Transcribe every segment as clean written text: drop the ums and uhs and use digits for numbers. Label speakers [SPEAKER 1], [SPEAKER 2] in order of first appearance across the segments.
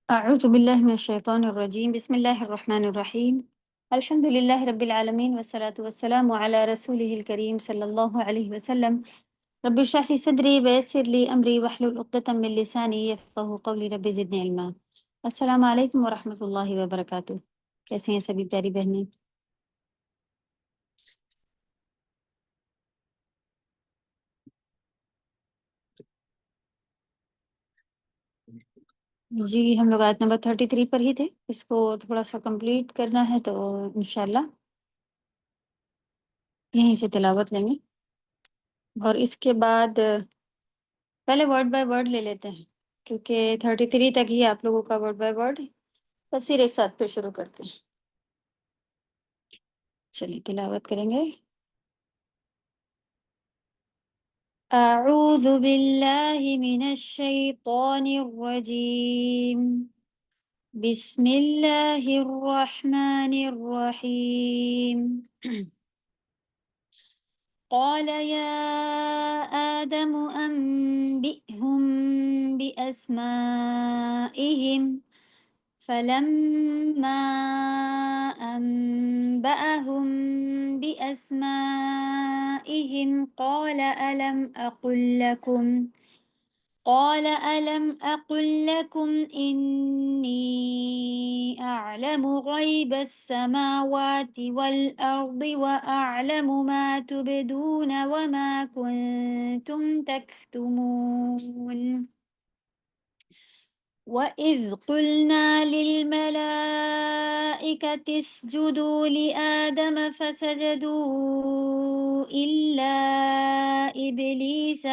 [SPEAKER 1] أعوذ بالله من الشيطان الرجيم بسم الله الرحمن الرحيم الحمد لله رب العالمين والصلاة والسلام على رسوله الكريم صلى الله عليه وسلم رب اشرح لي صدري ويسر لي أمري واحلل عقدة من لساني يفقهوا قولي رب زدني علما السلام علیکم ورحمۃ اللہ وبرکاتہ۔ کیسے ہیں سبھی پیاری بہنیں؟ جی ہم لوگ آیت نمبر 33 پر ہی تھے، اس کو تھوڑا سا کمپلیٹ کرنا ہے تو انشاءاللہ یہیں سے تلاوت لیں گے، اور اس کے بعد پہلے ورڈ بائی ورڈ لے لیتے ہیں کیونکہ 33 تک ہی آپ لوگوں کا ورڈ بائی ورڈ تفسیر ایک ساتھ پھر شروع کرتے ہیں۔ چلیے تلاوت کریں گے۔ اعوذ باللہ من الشیطان الرجیم، بسم اللہ الرحمن الرحیم۔ قال يا آدم أنبئهم بأسمائهم فلما أنبأهم بأسمائهم قال ألم أقل لكم إني أعلم غيب السماوات والأرض وأعلم ما تبدون وما كنتم تكتمون وَإِذْ قُلْنَا لِلْمَلَائِكَةِ اسْجُدُوا لِآدَمَ فَسَجَدُوا إِلَّا إِبْلِيسَ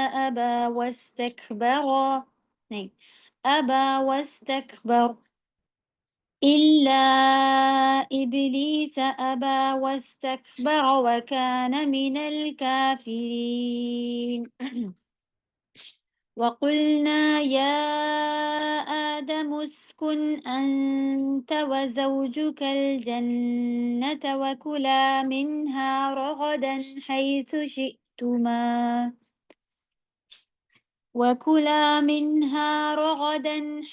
[SPEAKER 1] أَبَى واستكبر وكان من الكافرين وقلنا يا آدم اسكن أنت وزوجك الجنة وكلا منها رغدا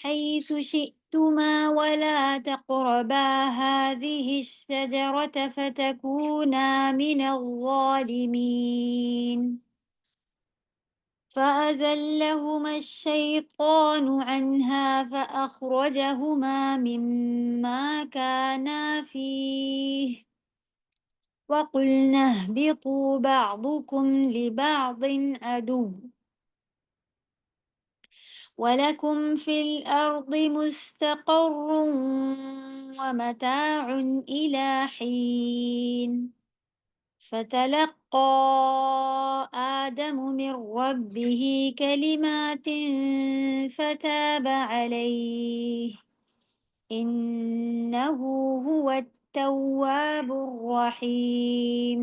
[SPEAKER 1] حيث شئتما ولا تقربا هذه الشجرة فتكونا من الظالمين فأزلهما الشيطان عنها فأخرجهما مما كانا فيه وقلنا اهبطوا بعضكم لبعض عدو ولكم في الأرض مستقر ومتاع إلى حين فتلقى آدم من ربه كلمات فتاب عليه إنه هو التواب الرحيم۔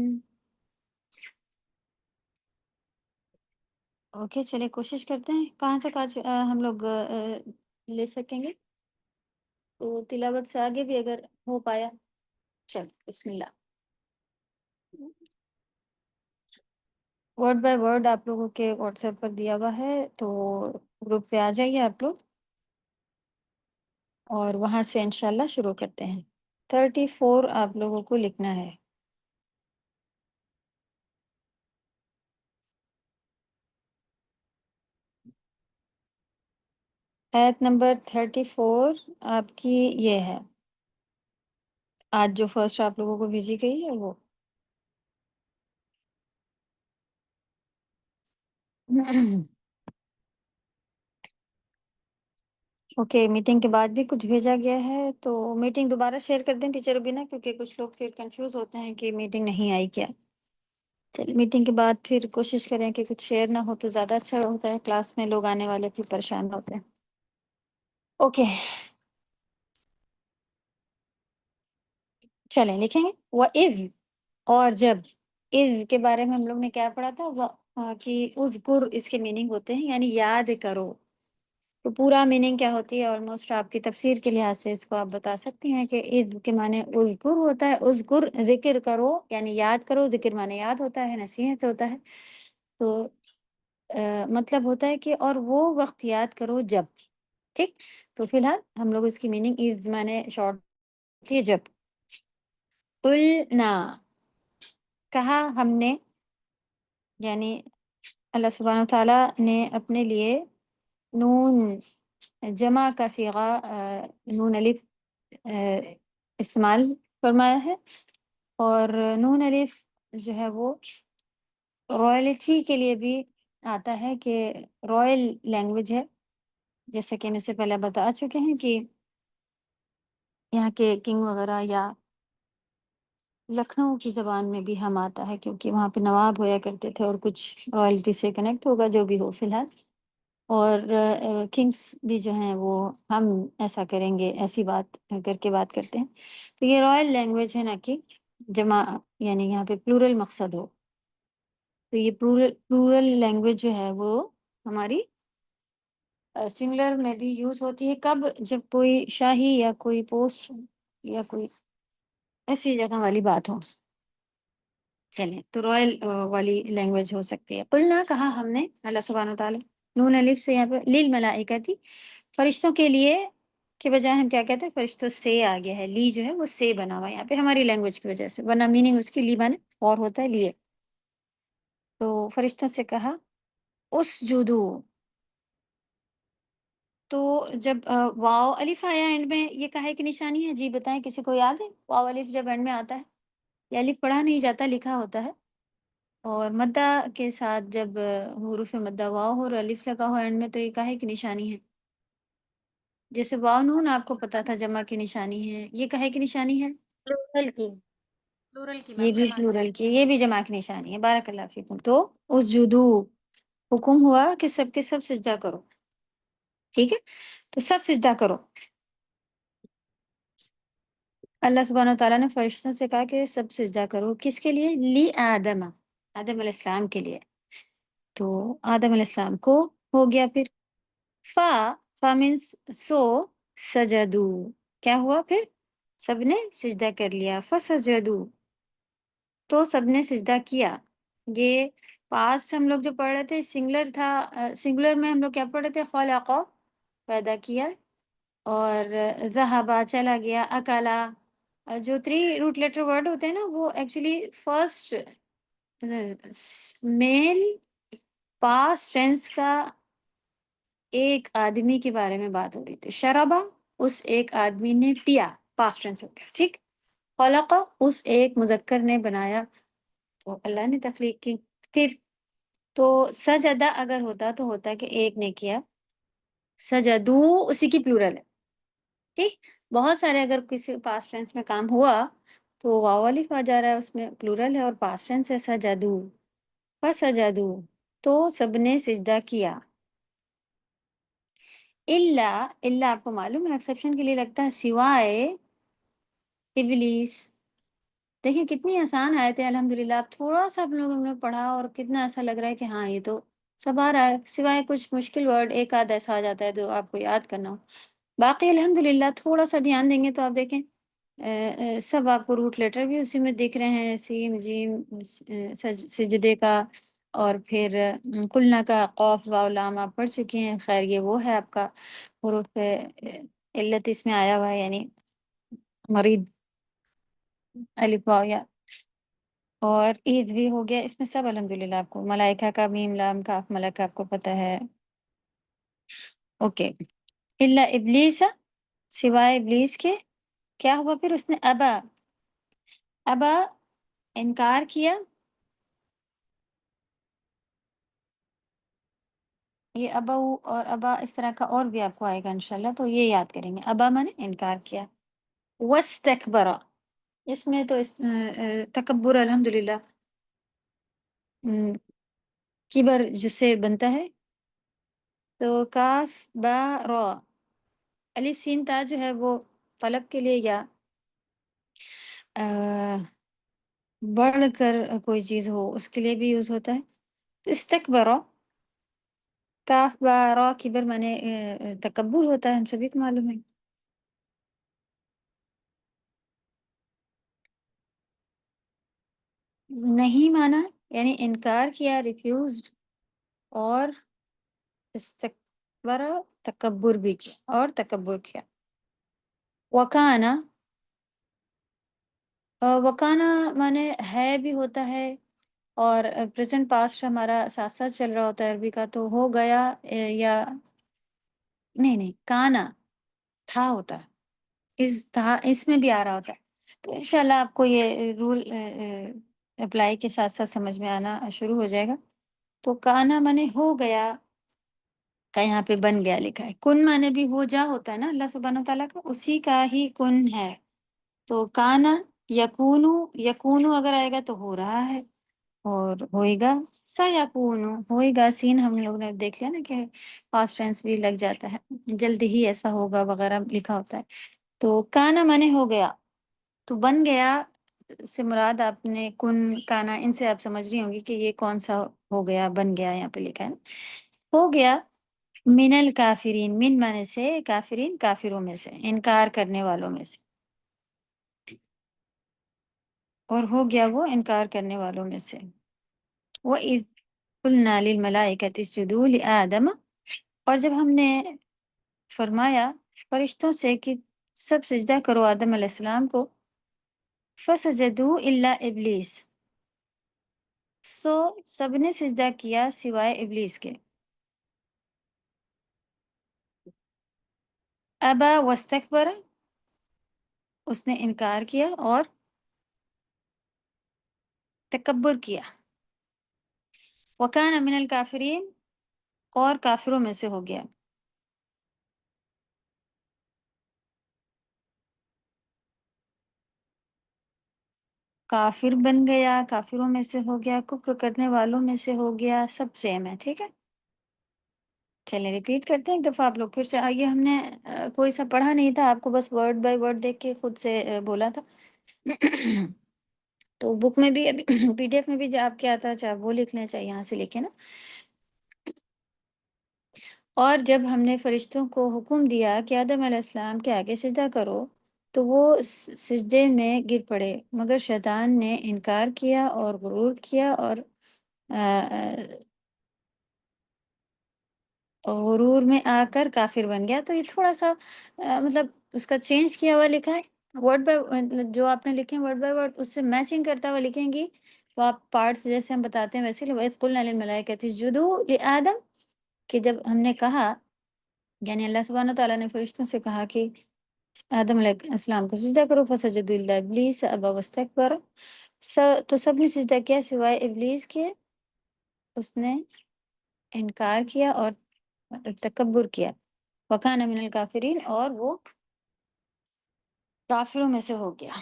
[SPEAKER 1] اوکے چلے کوشش کرتے ہیں کہاں تک آج ہم لوگ لے سکیں گے، تو تلاوت سے آگے بھی اگر ہو پایا۔ چل بسم اللہ۔ ورڈ بائی ورڈ آپ لوگوں کے واٹس ایپ پر دیا ہوا ہے، تو گروپ پہ آ جائیے آپ لوگ اور وہاں سے انشاءاللہ شروع کرتے ہیں۔ 34 آپ لوگوں کو لکھنا ہے۔ آیت نمبر 34 آپ کی یہ ہے، آج جو فرسٹ آپ لوگوں کو بھیجی گئی ہے وہ۔ اوکے میٹنگ کے بعد بھی کچھ بھیجا گیا ہے، تو میٹنگ دوبارہ شیئر کر دیں ٹیچر بنا، کیونکہ کچھ لوگ پھر کنفیوز ہوتے ہیں کہ میٹنگ نہیں آئی کیا۔ چلیے میٹنگ کے بعد پھر کوشش کریں کہ کچھ شیئر نہ ہو تو زیادہ اچھا ہوتا ہے، کلاس میں لوگ آنے والے پھر پریشان ہوتے ہیں۔ اوکے چلیں لکھیں گے۔ وَإِذْ، اور جب، از کے بارے میں ہم لوگ نے کیا پڑھا تھا، کہ اذکر اس کے میننگ ہوتے ہیں یعنی یاد کرو، تو پورا میننگ کیا ہوتی ہے آلموسٹ آپ کی تفسیر کے لحاظ سے اس کو آپ بتا سکتی ہیں کہ اذ کے معنی اذکر ہوتا ہے، اذکر ذکر کرو یعنی یاد کرو، ذکر معنی یاد ہوتا ہے، نصیحت ہوتا ہے، تو مطلب ہوتا ہے کہ اور وہ وقت یاد کرو جب، ٹھیک، تو فی الحال ہم لوگ اس کی میننگ از میں نے شارٹ کی. جب قلنا کہا ہم نے، یعنی اللہ سبحانہ تعالیٰ نے اپنے لیے نون جمع کا صیغہ نون الف استعمال فرمایا ہے، اور نون الف جو ہے وہ رائلٹی کے لیے بھی آتا ہے کہ رائل لینگویج ہے، جیسے کہ ہم اس سے پہلے بتا چکے ہیں کہ یہاں کے کنگ وغیرہ یا لکھنؤ کی زبان میں بھی ہم آتا ہے، کیونکہ وہاں پہ نواب ہویا کرتے تھے اور کچھ رائلٹی سے کنیکٹ ہوگا جو بھی ہو فی الحال. اور کنگس بھی جو ہیں وہ ہم ایسا کریں گے، ایسی بات کر کے بات کرتے ہیں. تو یہ رائل لینگویج ہے، نہ کہ جمع، یعنی یہاں پہ پلورل مقصد ہو. تو یہ پلورل لینگویج جو ہے وہ ہماری سنگولر میں بھی یوز ہوتی ہے. کب؟ جب کوئی شاہی یا کوئی پوسٹ یا کوئی ایسی جگہ والی بات ہو. چلیں، تو رائل والی لینگویج ہو سکتی ہے. قلنا کہا ہم نے، اللہ سبحانہ تعالیٰ نون الف سے یہاں پہ للملائکتی فرشتوں کے لیے کے بجائے ہم کیا کہتے ہیں؟ فرشتوں سے آ گیا ہے، لی جو ہے وہ سے بنا ہوا ہے یہاں پہ ہماری لینگویج کی وجہ سے، ورنہ میننگ اس کی لی بنے اور ہوتا ہے لیے. تو فرشتوں سے کہا اسجدو. تو جب واو الف آیا اینڈ میں، یہ کہے کی نشانی ہے؟ جی بتائیں، کسی کو یاد ہے؟ واو الف جب اینڈ میں آتا ہے، یہ الف پڑھا نہیں جاتا، لکھا ہوتا ہے. اور مدہ کے ساتھ جب حروف مدہ واو ہو اور الف لگا ہو اینڈ میں، تو یہ کہے کی نشانی ہے؟ جیسے واو نون آپ کو پتا تھا جمع کی نشانی ہے، یہ کہے کی نشانی ہے؟
[SPEAKER 2] پلورل کی.
[SPEAKER 1] یہ بھی پلورل کی، یہ بھی جمع کی نشانی ہے. بارک اللہ فیکم. تو اسجدو حکم ہوا کہ سب کے سب سجدہ کرو. ٹھیک ہے، تو سب سجدہ کرو. اللہ سبحانہ تعالیٰ نے فرشتوں سے کہا کہ سب سجدہ کرو. کس کے لیے؟ لی آدم، آدم علیہ السلام کے لیے. تو آدم علیہ السلام کو ہو گیا. پھر فا مینس سو، سجدو کیا ہوا؟ پھر سب نے سجدہ کر لیا. فسجدو تو سب نے سجدہ کیا. یہ پاسٹ ہم لوگ جو پڑھ رہے تھے سنگولر تھا، سنگولر میں ہم لوگ کیا پڑھ رہے تھے؟ خلق پیدا کیا، اور ذہبا چلا گیا، اکالا جو 3 روٹ لیٹر ورڈ ہوتے ہیں نا، وہ ایکچولی فرسٹ میل پاسٹ ٹینس کا ایک آدمی کے بارے میں بات ہو رہی تھی. شرابا اس ایک آدمی نے پیا، پاسٹ ٹینس ہو گیا. ٹھیک، خلق اس ایک مذکر نے بنایا، تو اللہ نے تخلیق کی. پھر تو سجدہ اگر ہوتا تو ہوتا کہ ایک نے کیا، سجدو اسی کی پلورل ہے. ٹھیک، بہت سارے اگر کسی پاسٹ ٹینس میں کام ہوا تو واو الف آ جا رہا ہے، اس میں پلورل ہے اور پاسٹ ٹینس ہے سجدو. فسجدو تو سب نے سجدہ کیا. الا آپ کو معلوم ہے ایکسیپشن کے لیے لگتا ہے سوائے ابلیس. دیکھیں کتنی آسان آیت ہے الحمدللہ. اب تھوڑا سا ہم لوگوں نے پڑھا اور کتنا ایسا لگ رہا ہے کہ ہاں یہ تو سب آ رہا ہے، سوائے کچھ مشکل ورڈ ایک آدھ ایسا آ جاتا ہے جو آپ کو یاد کرنا ہو. باقی الحمدللہ تھوڑا سا دھیان دیں گے تو آپ دیکھیں سب آپ کو روٹ لیٹر بھی اسی میں دکھ رہے ہیں، سین جیم سجدے کا، اور پھر قلنا کا قوف واو لام آپ پڑھ چکے ہیں. خیر یہ وہ ہے آپ کا حروف علت اس میں آیا ہوا ہے، یعنی مرید الف واو یا. اور عید بھی ہو گیا اس میں سب الحمدللہ. آپ کو ملائکہ کا میم لام کاف ملک آپ کو پتہ ہے. اوکے، الا ابلیس سوائے ابلیس کے. کیا ہوا پھر؟ اس نے ابا انکار کیا. یہ ابا اور ابا اس طرح کا اور بھی آپ کو آئے گا انشاءاللہ، تو یہ یاد کریں گے. ابا میں نے انکار کیا. واستکبر اس میں تو تکبر الحمدللہ کبر جس سے بنتا ہے. تو کاف با را الف سین تا جو ہے وہ طلب کے لیے یا بڑھ کر کوئی چیز ہو اس کے لیے بھی یوز ہوتا ہے. استکبر کاف با را کبر مانے تکبر ہوتا ہے، ہم سبھی کو معلوم ہے. نہیں مانا یعنی انکار کیا، ریفیوزڈ. اور برا تکبر بھی کیا اور تکبر کیا. وکانا، وکانا مانے ہے بھی ہوتا ہے، اور پریزنٹ پاسٹ ہمارا ساتھ ساتھ چل رہا ہوتا ہے عربی کا، تو ہو گیا یا نہیں نہیں کانا تھا ہوتا ہے، اس میں بھی آ رہا ہوتا ہے. تو انشاءاللہ آپ کو یہ رول اپلائی کے ساتھ ساتھ سمجھ میں آنا شروع ہو جائے گا. تو کانا مانے ہو گیا کا یہاں پہ بن گیا لکھا ہے. کن مانے بھی ہو جا ہوتا ہے نا اللہ سبحانہ و تعالیٰ کا، اسی کا ہی کن ہے. تو کانا یکونو، یکونو اگر آئے گا تو ہو رہا ہے، اور ہوئے گا سا یکونو ہوئے گا. سین ہم لوگ نے دیکھ لیا نا کہ پاسٹ ٹینس بھی لگ جاتا ہے، جلدی ہی ایسا ہوگا وغیرہ لکھا ہوتا ہے. تو کانا مانے ہو گیا، تو بن گیا سے مراد آپ نے کن کانا ان سے آپ سمجھ رہی ہوں گی کہ یہ کون سا ہو گیا بن گیا یہاں پہ لکھا ہے نا. ہو گیا من الکافرین، من مانے سے کافرین کافروں میں سے، انکار کرنے والوں میں سے، اور ہو گیا وہ انکار کرنے والوں میں سے. وَإِذْ قُلْنَا لِلْمَلَائِكَةِ اسْجُدُوا لِآدَمَ، اور جب ہم نے فرمایا فرشتوں سے کہ سب سجدہ کرو آدم علیہ السلام کو، فَسَجَدُوا إِلَّا إِبْلِيسَ، سو سب نے سجدہ کیا سوائے ابلیس کے. ابا واستکبر، اس نے انکار کیا اور تکبر کیا. وَكَانَ مِنَ الْكَافِرِينَ، اور کافروں میں سے ہو گیا. کافر بن گیا، کافروں میں سے ہو گیا، کفر کرنے والوں میں سے ہو گیا، سب سیم ہے. ٹھیک ہے، چلیں ریپیٹ کرتے ہیں ایک دفعہ آپ لوگ پھر سے. آئیے، ہم نے کوئی سا پڑھا نہیں تھا، آپ کو بس ورڈ بائی ورڈ دیکھ کے خود سے بولا تھا. تو بک میں بھی ابھی پی ڈی ایف میں بھی جو آپ کے آتا چاہے وہ لکھ لیں چاہے یہاں سے لکھیں نا. اور جب ہم نے فرشتوں کو حکم دیا کہ آدم علیہ السلام کے آگے سجدہ کرو، تو وہ سجدے میں گر پڑے، مگر شیطان نے انکار کیا اور غرور کیا، اور غرور میں آ کر کافر بن گیا. تو یہ تھوڑا سا مطلب اس کا چینج کیا ہوا لکھا ہے. ورڈ بائی جو آپ نے لکھے ورڈ بائی ورڈ اس سے میچنگ کرتا ہوا لکھیں گی تو آپ پارٹس جیسے ہم بتاتے ہیں ویسے. وَإِذْ قُلْنَا لِلْمَلَائِكَةِ اسْجُدُوا لِآدَمَ، کہ جب ہم نے کہا، یعنی اللہ سبحانہ تعالیٰ نے فرشتوں سے کہا کہ آدم علیہ السلام کو سجدہ کرو، فسجدوا الا ابلیس ابا واستکبر، تو سب نے سجدہ کیا سوائے ابلیس کے، اس نے انکار کیا اور تکبر کیا. وکان من الکافرین، اور وہ کافروں میں سے ہو گیا.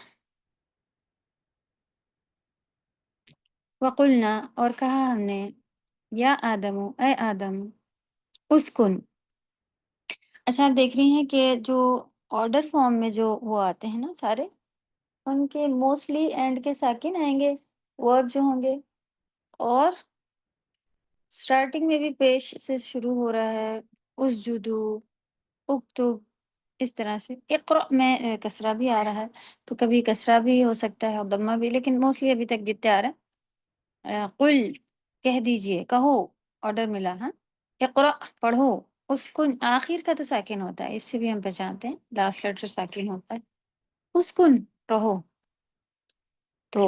[SPEAKER 1] وقلنا، اور کہا ہم نے، یا آدم، اے آدم، اسکن. اچھا آپ دیکھ رہی ہیں کہ جو آرڈر فارم میں جو وہ آتے ہیں نا سارے، ان کے موسٹلی اینڈ کے ساکن آئیں گے، ورب جو ہوں گے، اور سٹارٹنگ میں بھی پیش سے شروع ہو رہا ہے، اسجدو، اکتب، اس طرح سے. اقرأ میں کسرہ بھی آ رہا ہے، تو کبھی کسرہ بھی ہو سکتا ہے اور ضمہ بھی، لیکن موسٹلی ابھی تک جتنے آ رہے ہیں. قل، کہہ دیجئے، کہو، آرڈر ملا. ہاں، اقرأ، پڑھو. اسکن، آخر کا تو ساکن ہوتا ہے، اس سے بھی ہم پہچانتے ہیں لاسٹ لیٹر ساکن ہوتا ہے. اسکن، رہو. تو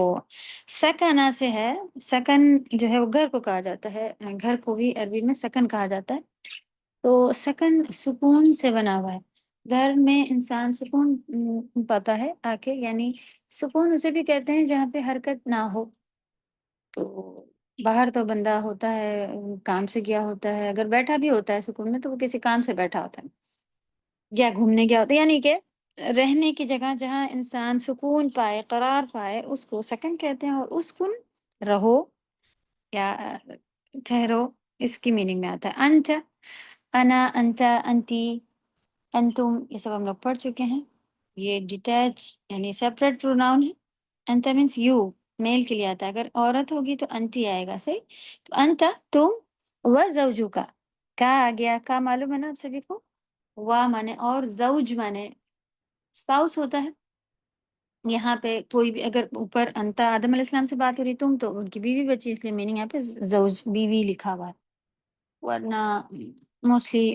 [SPEAKER 1] سکنا سے ہے، سکن جو ہے وہ گھر کو کہا جاتا ہے، گھر کو بھی عربی میں سکن کہا جاتا ہے. تو سکن سکون سے بنا ہوا ہے. گھر میں انسان سکون پاتا ہے آ کے، یعنی سکون اسے بھی کہتے ہیں جہاں پہ حرکت نہ ہو. تو باہر تو بندہ ہوتا ہے، کام سے گیا ہوتا ہے، اگر بیٹھا بھی ہوتا ہے سکون میں تو وہ کسی کام سے بیٹھا ہوتا ہے، یا گھومنے گیا ہوتا ہے. یعنی کہ رہنے کی جگہ جہاں انسان سکون پائے، قرار پائے، اس کو سکن کہتے ہیں. اور اسکن، رہو یا ٹھہرو، اس کی میننگ میں آتا ہے. انت، انا، انت، انتی، انتم، یہ سب ہم لوگ پڑھ چکے ہیں. یہ ڈیٹیچ یعنی سیپریٹ پروناؤن ہے. انت مینس یو، میل کے لیے آتا ہے. اگر عورت ہوگی تو انتی آئے گا. صحیح. تو انت، تم، و زوجو کا آ گیا. کا معلوم ہے نا آپ سبھی کو، وا مانے اور، زوج مانے اسپاؤس ہوتا ہے. یہاں پہ کوئی بھی اگر اوپر انتا آدم علیہ السلام سے بات ہو رہی تم تو ان کی بیوی بچی، اس لیے میننگ یہاں پہ زوج بیوی لکھا ہوا ہے. ورنہ موسٹلی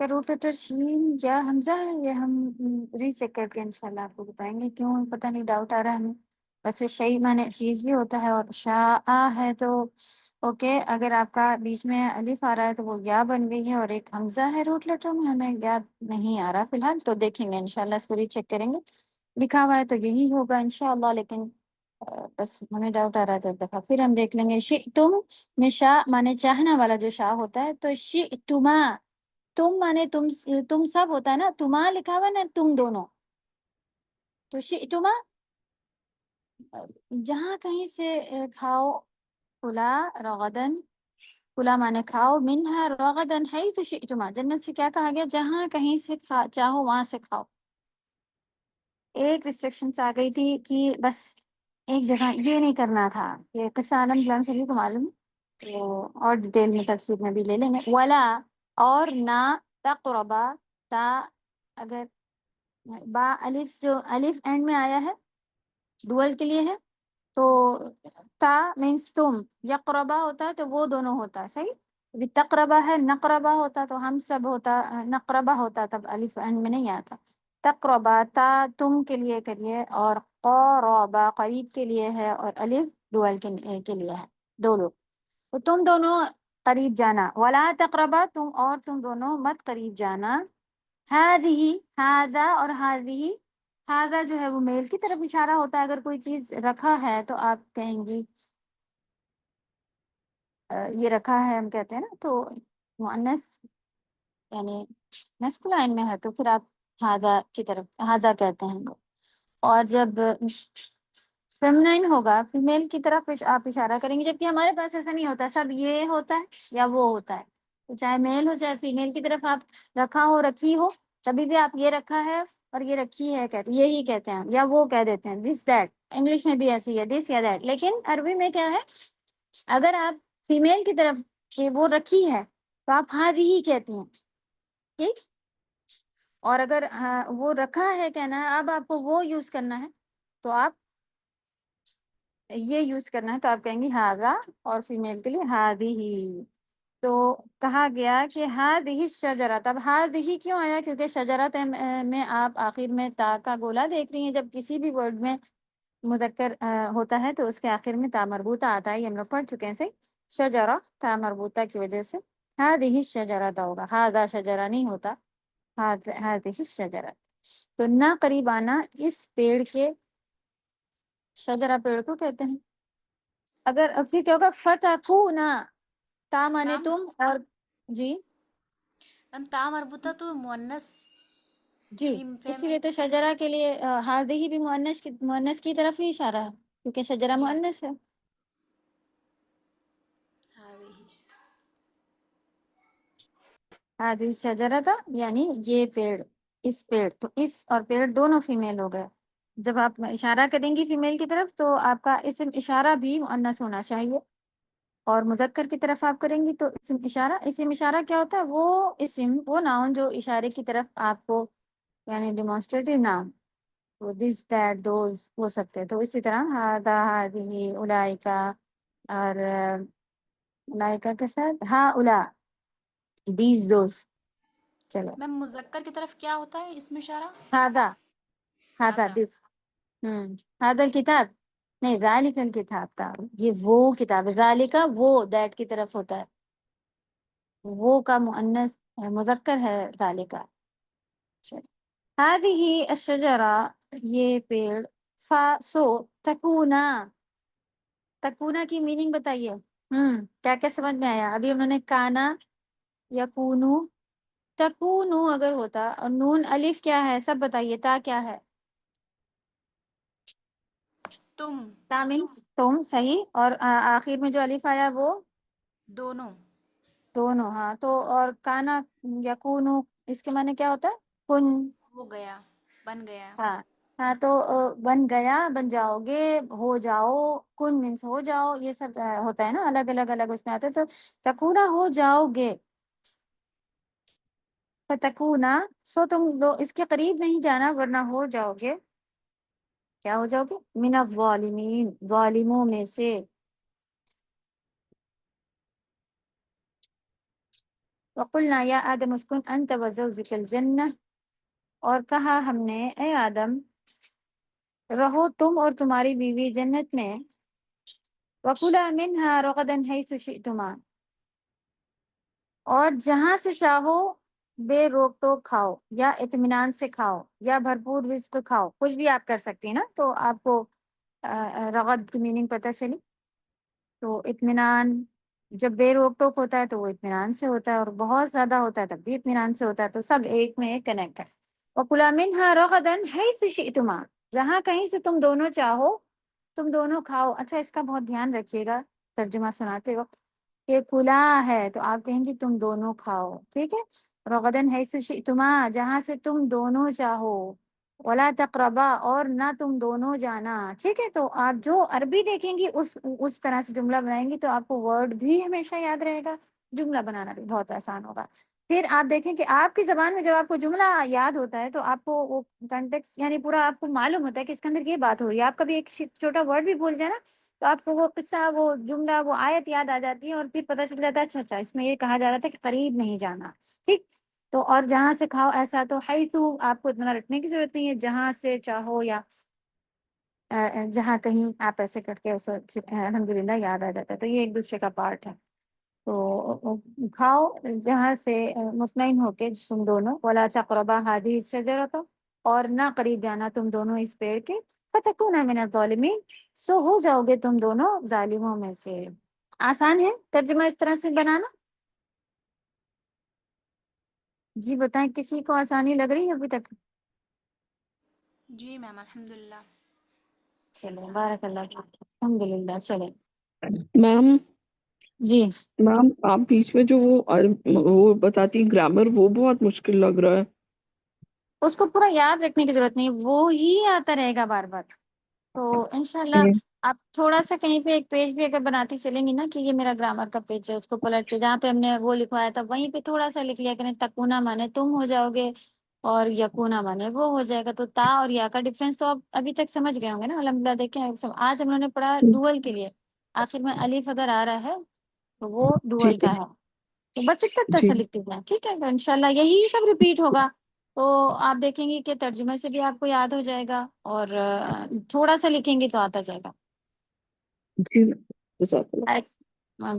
[SPEAKER 1] کا روٹ لیٹر شین یا حمزہ ہے، یہ ہم ری چیک کر کے انشاءاللہ آپ کو بتائیں گے، کیوں پتہ نہیں ڈاؤٹ آ رہا ہے ہمیں۔ ویسے شیء معنی چیز بھی ہوتا ہے، اور شاء ہے تو اوکے، اگر آپ کا بیچ میں الف آ رہا ہے تو وہ یا بن گئی ہے، اور ایک حمزہ ہے روٹ لیٹر میں، ہمیں یاد نہیں آ رہا فی الحال، تو دیکھیں گے انشاءاللہ، اس کو ری چیک کریں گے۔ لکھا ہوا ہے تو یہی ہوگا انشاءاللہ، لیکن بس ہمیں ڈاؤٹ آ رہا ہے تو ایک دفعہ پھر ہم دیکھ لیں گے۔ شئتم میں شاء مانے چاہنا والا جو شاء ہوتا ہے، تو شئتما، تم مانے تم سب ہوتا ہے نا، تما لکھا ہوا ہے نا، تم دونوں، تو شئتما جہاں کہیں سے کھاؤ، کلا رغدن، کلا مانے کھاؤ، منہا رغدن حیث شئتما، جنت سے کیا کہا گیا؟ جہاں کہیں سے چاہو وہاں سے کھاؤ۔ ایک ریسٹرکشنس آ گئی تھی کہ بس ایک جگہ یہ نہیں کرنا تھا، یہ قصہ عالم غلام سبھی کو معلوم ہے، تو اور ڈیٹیل میں تفسیر میں بھی لے لیں گے۔ ولا اور نہ، تقربا تا، اگر با الف جو الف اینڈ میں آیا ہے ڈوئل کے لیے ہے، تو تا مینس تم، یقربا ہوتا ہے تو وہ دونوں ہوتا ہے، صحیح؟ ابھی تقربا ہے، نقربا ہوتا تو ہم سب ہوتا، نقربا ہوتا تب الف اینڈ میں نہیں آتا۔ تقربا تا تم کے لیے کریے، اور قربا قریب کے لیے ہے، اور الف ڈوئل کے لیے ہے، دو لوگ، تو تم دونوں قریب جانا۔ ولا تقربا، تم دونوں مت قریب جانا۔ ہذہ، ہذا اور ہذہ، ہذا جو ہے وہ میل کی طرف اشارہ ہوتا ہے، اگر کوئی چیز رکھا ہے تو آپ کہیں گی یہ رکھا ہے، ہم کہتے ہیں نا، تو مؤنث یعنی مسکولائن میں ہے تو پھر آپ ہذا کی طرف ہذا کہتے ہیں، اور جب فیمنائن ہوگا فیمیل کی طرف آپ اشارہ کریں گے، جبکہ ہمارے پاس ایسا نہیں ہوتا، سب یہ ہوتا ہے یا وہ ہوتا ہے، تو چاہے میل ہو چاہے فیمیل کی طرف آپ رکھا ہو رکھی ہو، کبھی بھی آپ یہ رکھا ہے اور یہ رکھی ہے کہتے یہی کہتے ہیں، یا وہ کہہ دیتے ہیں دس دیٹ، انگلش میں بھی ایسی ہے دس یا دیٹ، لیکن عربی میں کیا ہے، اگر آپ فیمیل کی طرف وہ رکھی ہے تو آپ ہی کہتی ہیں، ٹھیک، اور اگر وہ رکھا ہے کہنا ہے، اب آپ کو وہ یوز کرنا ہے تو آپ یہ یوز کرنا ہے، تو آپ کہیں گی ہاذا، اور فیمیل کے لیے ہی۔ تو کہا گیا کہ ہذہ الشجرۃ، اب ہذہ کیوں آیا؟ کیونکہ شجرت میں آپ آخر میں تا کا گولا دیکھ رہی ہیں، جب کسی بھی ورڈ میں مذکر ہوتا ہے تو اس کے آخر میں تا مربوطہ آتا ہے، یہ ہم لوگ پڑھ چکے ہیں، صحیح، شجرہ تا مربوطہ کی وجہ سے ہذہ الشجرۃ ہوگا، ہذا شجرہ نہیں ہوتا، ہذہ الشجرۃ، تو نہ قریب آنا اس پیڑ کے، شجرہ پیڑ کو کہتے ہیں۔ اگر پھر کیا ہوگا؟ فتکونا، تا مانے
[SPEAKER 3] میم
[SPEAKER 1] تم، اور جی
[SPEAKER 3] میم تا مربوطہ تو مؤنث
[SPEAKER 1] جی، اسی لیے تو شجرہ کے لیے ہذہ بھی مؤنث کی طرف ہی اشارہ ہے، کیونکہ شجرہ
[SPEAKER 3] جی
[SPEAKER 1] مؤنث ہے۔ ہذہ شجرہ تھا یعنی یہ پیڑ، اس پیڑ، تو اس اور پیڑ دونوں فیمیل ہو گئے، جب آپ اشارہ کریں گی فیمیل کی طرف تو آپ کا اسم اشارہ بھی مؤنث ہونا چاہیے، اور مذکر کی طرف آپ کریں گی تو اسم اشارہ کیا ہوتا ہے؟ وہ اسم، وہ ناؤن جو اشارے کی طرف آپ کو، یعنی ڈیمانسٹریٹو ناؤن، وہ دس دیٹ دوز ہو سکتے ہیں، تو اسی طرح ہذا ہذہ اولئک، اور اولئک کے ساتھ ہؤلاء دیز دوز، چلو
[SPEAKER 3] میم مذکر کی طرف کیا ہوتا ہے اس میں اشارہ؟
[SPEAKER 1] ہذا، ہذا
[SPEAKER 3] ہادا
[SPEAKER 1] دس، ہذا الکتاب، نہیں ذالک الکتاب تھا، یہ وہ کتاب ہے، ذالک وہ دیٹ کی طرف ہوتا ہے، وہ کا مؤنث مذکر ہے ذالک۔ هذه الشجرہ، یہ پیڑ، سو تکونا، تکونا کی میننگ بتائیے، کیا کیا سمجھ میں آیا؟ ابھی انہوں نے کانا، یکونو، تکونو اگر ہوتا، اور نون الف کیا ہے سب بتائیے، تا کیا ہے؟
[SPEAKER 3] تم،
[SPEAKER 1] تا مینس تم، صحیح، اور آخر میں جو الف آیا وہ
[SPEAKER 3] دونوں،
[SPEAKER 1] دونوں، ہاں، تو اور کانا یکونو اس کے معنی کیا ہوتا ہے؟ کن،
[SPEAKER 3] ہو گیا، بن گیا۔
[SPEAKER 1] ہاں ہاں، تو بن گیا، بن جاؤ گے، ہو جاؤ، کن مینس ہو جاؤ، یہ سب ہوتا ہے نا، الگ الگ اس میں آتے، تو تکونا ہو جاؤ گے، فتکونا، سو تم لو اس کے قریب نہیں جانا ورنہ ہو جاؤ گے، کیا ہو جاؤ گے؟ من الظالمین، ظالموں میں سے۔ وقلنا یا آدم اسکن انت وزوجک الجنہ، اور کہا ہم نے اے آدم رہو تم اور تمہاری بیوی جنت میں، وکلا منہا رغدا حیث شئتما، اور جہاں سے چاہو بے روک ٹوک کھاؤ، یا اطمینان سے کھاؤ، یا بھرپور رزق کھاؤ، کچھ بھی آپ کر سکتی ہیں نا. تو آپ کو رغد کی میننگ پتہ چلی. تو اطمینان جب بے روک ٹوک ہوتا ہے تو وہ اطمینان سے ہوتا ہے، اور بہت زیادہ ہوتا ہے تب بھی اطمینان سے ہوتا ہے. تو سب ایک میں کنیکٹ ہے. وَكُلَا مِنْهَا رَغَدًا حَيْثُ شِئْتُمَا، جہاں کہیں سے تم دونوں چاہو تم دونوں کھاؤ. اچھا اس کا بہت دھیان رکھیے گا ترجمہ سناتے وقت کہ کلا ہے تو آپ کہیں گی تم دونوں کھاؤ، ٹھیک ہے. رغدن حیث شئتما، جہاں سے تم دونوں چاہو. ولا تقربا، اور نہ تم دونوں جانا، ٹھیک ہے. تو آپ جو عربی دیکھیں گی اس طرح سے جملہ بنائیں گی تو آپ کو ورڈ بھی ہمیشہ یاد رہے گا، جملہ بنانا بھی بہت آسان ہوگا. پھر آپ دیکھیں کہ آپ کی زبان میں جب آپ کو جملہ یاد ہوتا ہے تو آپ کو وہ کنٹیکس یعنی پورا آپ کو معلوم ہوتا ہے کہ اس کے اندر یہ بات ہو رہی ہے. آپ کبھی ایک چھوٹا ورڈ بھی بھول جائے نا تو آپ کو وہ قصہ، وہ جملہ، وہ آیت یاد آ جاتی ہے، اور پھر پتہ چل جاتا ہے اچھا اچھا اس میں یہ کہا جا رہا تھا کہ قریب نہیں جانا، ٹھیک. تو اور جہاں سے کھاؤ ایسا. تو حیثو آپ کو اتنا رٹنے کی ضرورت نہیں ہے، جہاں سے چاہو یا جہاں کہیں آپ ایسے کر کے الحمدللہ یاد آ جاتا ہے. تو یہ ایک دوسرے کا پارٹ ہے. تو کھاؤ جہاں سے مطمئن ہو کے تم دونوں. ولا تقربا هذه الشجرة، اور نہ قریب جانا تم دونوں اس پیڑ کے. فتکونا من الظالمین، سو ہو جاؤ گے تم دونوں ظالموں میں سے. آسان ہے ترجمہ اس طرح سے بنانا. جی بتائیں کسی کو آسانی لگ رہی ہے ابھی تک؟
[SPEAKER 3] جی میم الحمدللہ.
[SPEAKER 1] چلو بارک اللہ فیک. الحمدللہ. چلے
[SPEAKER 2] میم
[SPEAKER 1] جی.
[SPEAKER 2] میم آپ بیچ میں جو وہ بتاتی گرامر وہ بہت مشکل لگ رہا ہے.
[SPEAKER 1] اس کو پورا یاد رکھنے کی ضرورت نہیں، وہ ہی آتا رہے گا بار بار. تو انشاءاللہ آپ تھوڑا سا کہیں پہ ایک پیج بھی اگر بناتی چلیں گی نا کہ یہ میرا گرامر کا پیج ہے، اس کو پلٹ کے جہاں پہ ہم نے وہ لکھوایا تھا وہیں پہ تھوڑا سا لکھ لیا کریں. تکونا مانے تم ہو جاؤ گے، اور یکونا مانے وہ ہو جائے گا. تو تا اور یا کا ڈفرینس تو آپ ابھی تک سمجھ گئے ہوں گے نا الحمدللہ. دیکھیں آج ہم نے پڑھا ڈوئل کے لیے آخر میں الف اگر آ رہا ہے تو وہ ڈوئل
[SPEAKER 2] ٹھیک ہے
[SPEAKER 1] کا ہے. تو بس اتنا
[SPEAKER 2] جی
[SPEAKER 1] سا لکھ دینا، ٹھیک ہے. تو انشاءاللہ یہی سب ریپیٹ ہوگا. تو آپ دیکھیں گے کہ ترجمے سے بھی آپ کو یاد ہو جائے گا، اور تھوڑا سا لکھیں گے تو آتا جائے گا.
[SPEAKER 2] جی جزاک اللہ.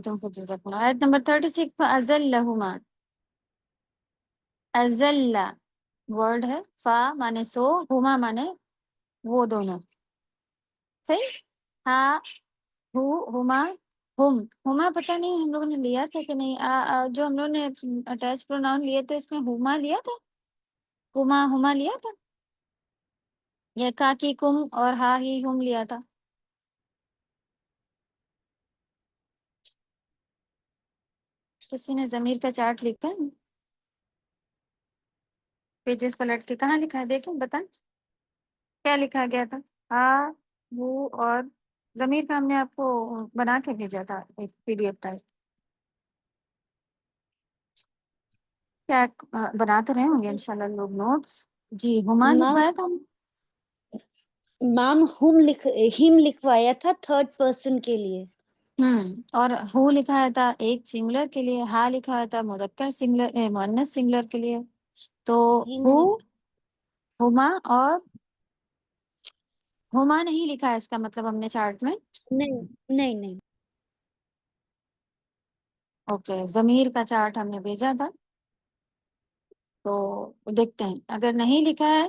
[SPEAKER 1] تم کو جزاک اللہ. آیت نمبر 36. فَأَزَلَّهُمَا، ازل ورڈ ہے، فا مانے سو، ہما مانے وہ دونوں، صحیح. ہاں ہو ہما ہم. ہما پتہ نہیں ہم لوگوں نے لیا تھا کہ نہیں. جو ہم لوگوں نے اٹیچ پروناؤن لیے تھے اس میں ہما لیا تھا، ہما لیا تھا، یا کا کی کم اور ہا ہی ہم لیا تھا. کسی نے ضمیر کا چارٹ لکھا ہے؟ پیجز پلٹ کے کہاں لکھا ہے دیکھیں بتائیں کیا لکھا گیا تھا. ہا وہ اور ضمیر کا ہم نے آپ کو بنا کے بھیجا تھا ایک PDF ٹائپ. کیا بنا تو رہے ہوں گے انشاءاللہ لوگ نوٹس. جی ہما لکھوایا تھا.
[SPEAKER 4] میم ہم لکھوایا تھا تھرڈ پرسن کے لیے.
[SPEAKER 1] اور ہو لکھا تھا ایک سنگولر کے لیے، ہا لکھا تھا مذکر سنگولر مؤنث سنگولر کے لیے. تو ہو ہما اور ہما نہیں لکھا ہے اس کا مطلب ہم نے چارٹ میں.
[SPEAKER 4] نہیں
[SPEAKER 1] اوکے ضمیر کا چارٹ ہم نے بھیجا تھا تو دیکھتے ہیں. اگر نہیں لکھا ہے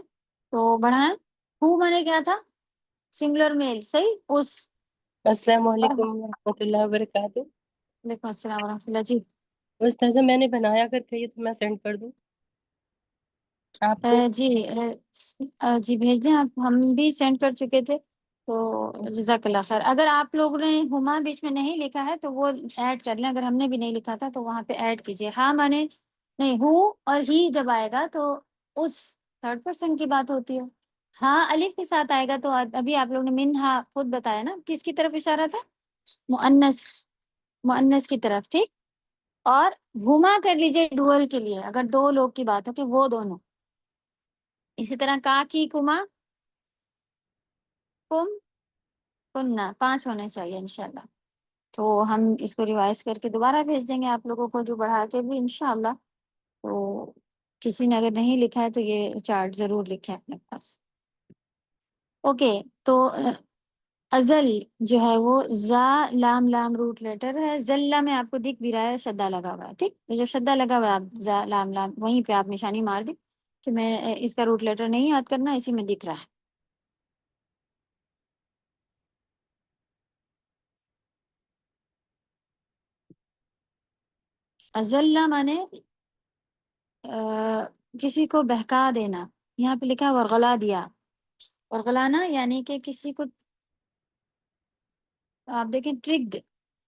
[SPEAKER 1] تو بڑھائیں. ہو مانے کیا تھا؟ سنگولر میل، صحیح. اس
[SPEAKER 5] السلام علیکم ورحمۃ اللہ وبرکاتہ.
[SPEAKER 1] وعلیکم السلام ورحمۃ اللہ. جی
[SPEAKER 5] استاذہ میں نے بنایا کر کے یہ تو میں سینڈ کر دوں آپ کو.
[SPEAKER 1] جی جی بھیج دیں آپ. ہم بھی سینڈ کر چکے تھے تو جزاک اللہ خیر. اگر آپ لوگوں نے ہما بیچ میں نہیں لکھا ہے تو وہ ایڈ کر لیں. اگر ہم نے بھی نہیں لکھا تھا تو وہاں پہ ایڈ کیجیے. ہاں مانے نہیں، ہو اور ہی جب آئے گا تو اس تھرڈ پرسن کی بات ہوتی ہے. ہاں الف کے ساتھ آئے گا تو ابھی آپ لوگوں نے منہا خود بتایا نا کس کی طرف اشارہ تھا؟ مؤنث کی طرف، ٹھیک. اور ہما کر لیجئے ڈوئل کے لیے اگر دو لوگ کی بات ہو کہ وہ دونوں. اسی طرح کا کی کما کم کننا 5 ہونے چاہیے انشاءاللہ. تو ہم اس کو ریوائز کر کے دوبارہ بھیج دیں گے آپ لوگوں کو، جو بڑھا کے بھی انشاءاللہ. تو کسی نے اگر نہیں لکھا ہے تو یہ چارٹ ضرور لکھیں اپنے پاس. اوکے. تو ازل جو ہے وہ زا لام لام روٹ لیٹر ہے. زلہ میں آپ کو دکھ بھی رہا ہے شدہ لگا ہوا ہے. ٹھیک، یہ جو شدہ لگا ہوا ہے آپ زا لام لام وہیں پہ آپ نشانی مار دیں کہ میں اس کا روٹ لیٹر نہیں یاد کرنا، اسی میں دکھ رہا ہے. ازلہ مانے کسی کو بہکا دینا. یہاں پہ لکھا ہے ورغلا دیا. ورغلانا یعنی کہ کسی کو آپ دیکھیں ٹرگڈ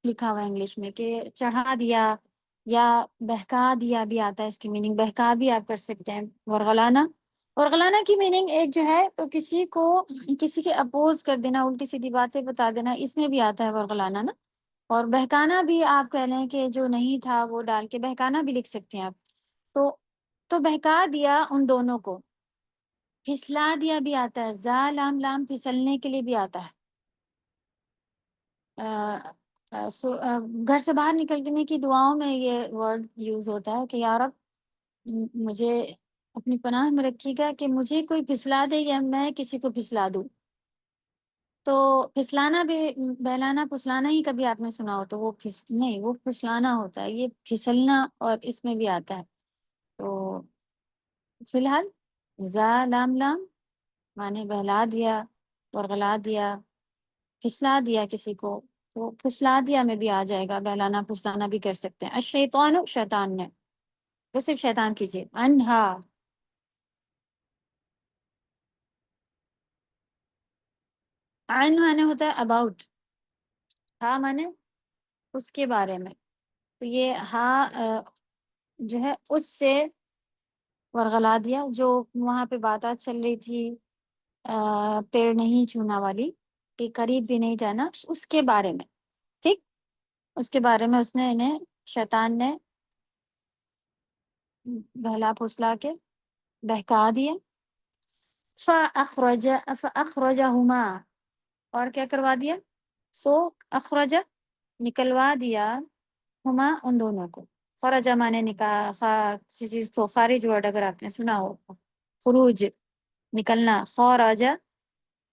[SPEAKER 1] لکھا ہوا ہے انگلش میں کہ چڑھا دیا یا بہکا دیا بھی آتا ہے. اس کی میننگ بہکا بھی آپ کر سکتے ہیں. ورغلانا، ورغلانا کی میننگ ایک جو ہے تو کسی کو کسی کے اپوز کر دینا، الٹی سیدھی باتیں بتا دینا، اس میں بھی آتا ہے ورغلانا نا. اور بہکانا بھی آپ کہہ لیں کہ جو نہیں تھا وہ ڈال کے بہکانا بھی لکھ سکتے ہیں آپ. تو بہکا دیا ان دونوں کو. پھسلا دیا بھی آتا ہے. زا لام لام پھسلنے کے لیے بھی آتا ہے. گھر سے باہر نکلنے کی دعاؤں میں یہ ورڈ یوز ہوتا ہے کہ یا رب مجھے اپنی پناہ میں رکھیے گا کہ مجھے کوئی پھسلا دے یا میں کسی کو پھسلا دوں. تو پھسلانا بھی بہلانا پھسلانا ہی کبھی آپ نے سنا ہو تو وہ نہیں، وہ پھسلانا ہوتا ہے. یہ پھسلنا اور اس میں بھی آتا ہے. تو فی الحال زا لام لام مانے بہلا دیا، ورغلا دیا، پھسلا دیا کسی کو. تو پھسلا دیا میں بھی آ جائے گا. بہلانا پھسلانا بھی کر سکتے ہیں. الشیطان شیطان نے، تو صرف شیطان کیجیے. انہا، عن مانے ہوتا ہے اباؤٹ، ہا مانے اس کے بارے میں. تو یہ ہا جو ہے اس سے ورغلا دیا. جو وہاں پہ باتیں چل رہی تھی پیڑ نہیں چھونا والی کہ قریب بھی نہیں جانا، اس کے بارے میں. ٹھیک، اس کے بارے میں اس نے انہیں شیطان نے بہلا پھسلا کے بہکا دیا. فَأَخْرَجَهُمَا، اور کیا کروا دیا؟ سو اخرج نکلوا دیا، ہما ان دونوں کو. خرج مانے کسی چیز کو خارج ورڈ اگر آپ نے سنا ہو، خروج نکلنا. خرج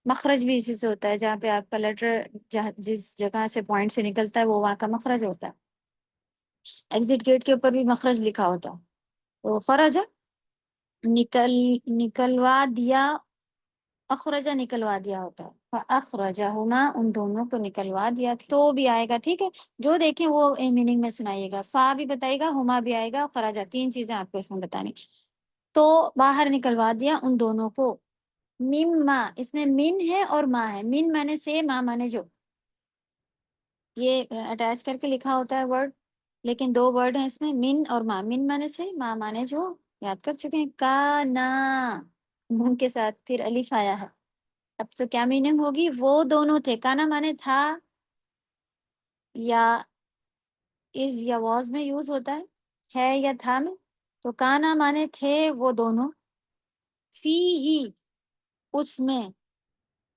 [SPEAKER 1] مخرج بھی اسی سے ہوتا ہے، جہاں پہ آپ کا لیٹر جس جگہ سے پوائنٹ سے نکلتا ہے وہ وہاں کا مخرج ہوتا ہے. ایگزٹ گیٹ کے اوپر بھی مخرج لکھا ہوتا ہے. تو خرج نکلوا دیا، اخرجہ نکلوا دیا ہوتا ہے. اخرجہما ان دونوں کو نکلوا دیا. تو بھی آئے گا. ٹھیک ہے، جو دیکھیں وہ میننگ میں سنائیے گا. فا بھی بتائے گا، ہما بھی آئے گا، خراجہ. تین چیزیں آپ کو اس میں بتانی. تو باہر نکلوا دیا ان دونوں کو. مما، اس میں من ہے اور ما ہے. من مانے سے، ما مانے جو. یہ اٹیچ کر کے لکھا ہوتا ہے ورڈ، لیکن دو ورڈ ہیں اس میں، من اور ما. من مانے سے، ما مانے جو. یاد کر چکے ہیں. کانا نون کے ساتھ پھر الف آیا ہے. اب تو کیا میننگ ہوگی؟ وہ دونوں تھے. کانا مانے تھا، یا از یا واز میں یوز ہوتا ہے یا تھا میں. تو کانا مانے تھے وہ دونوں. فی ہی اس میں،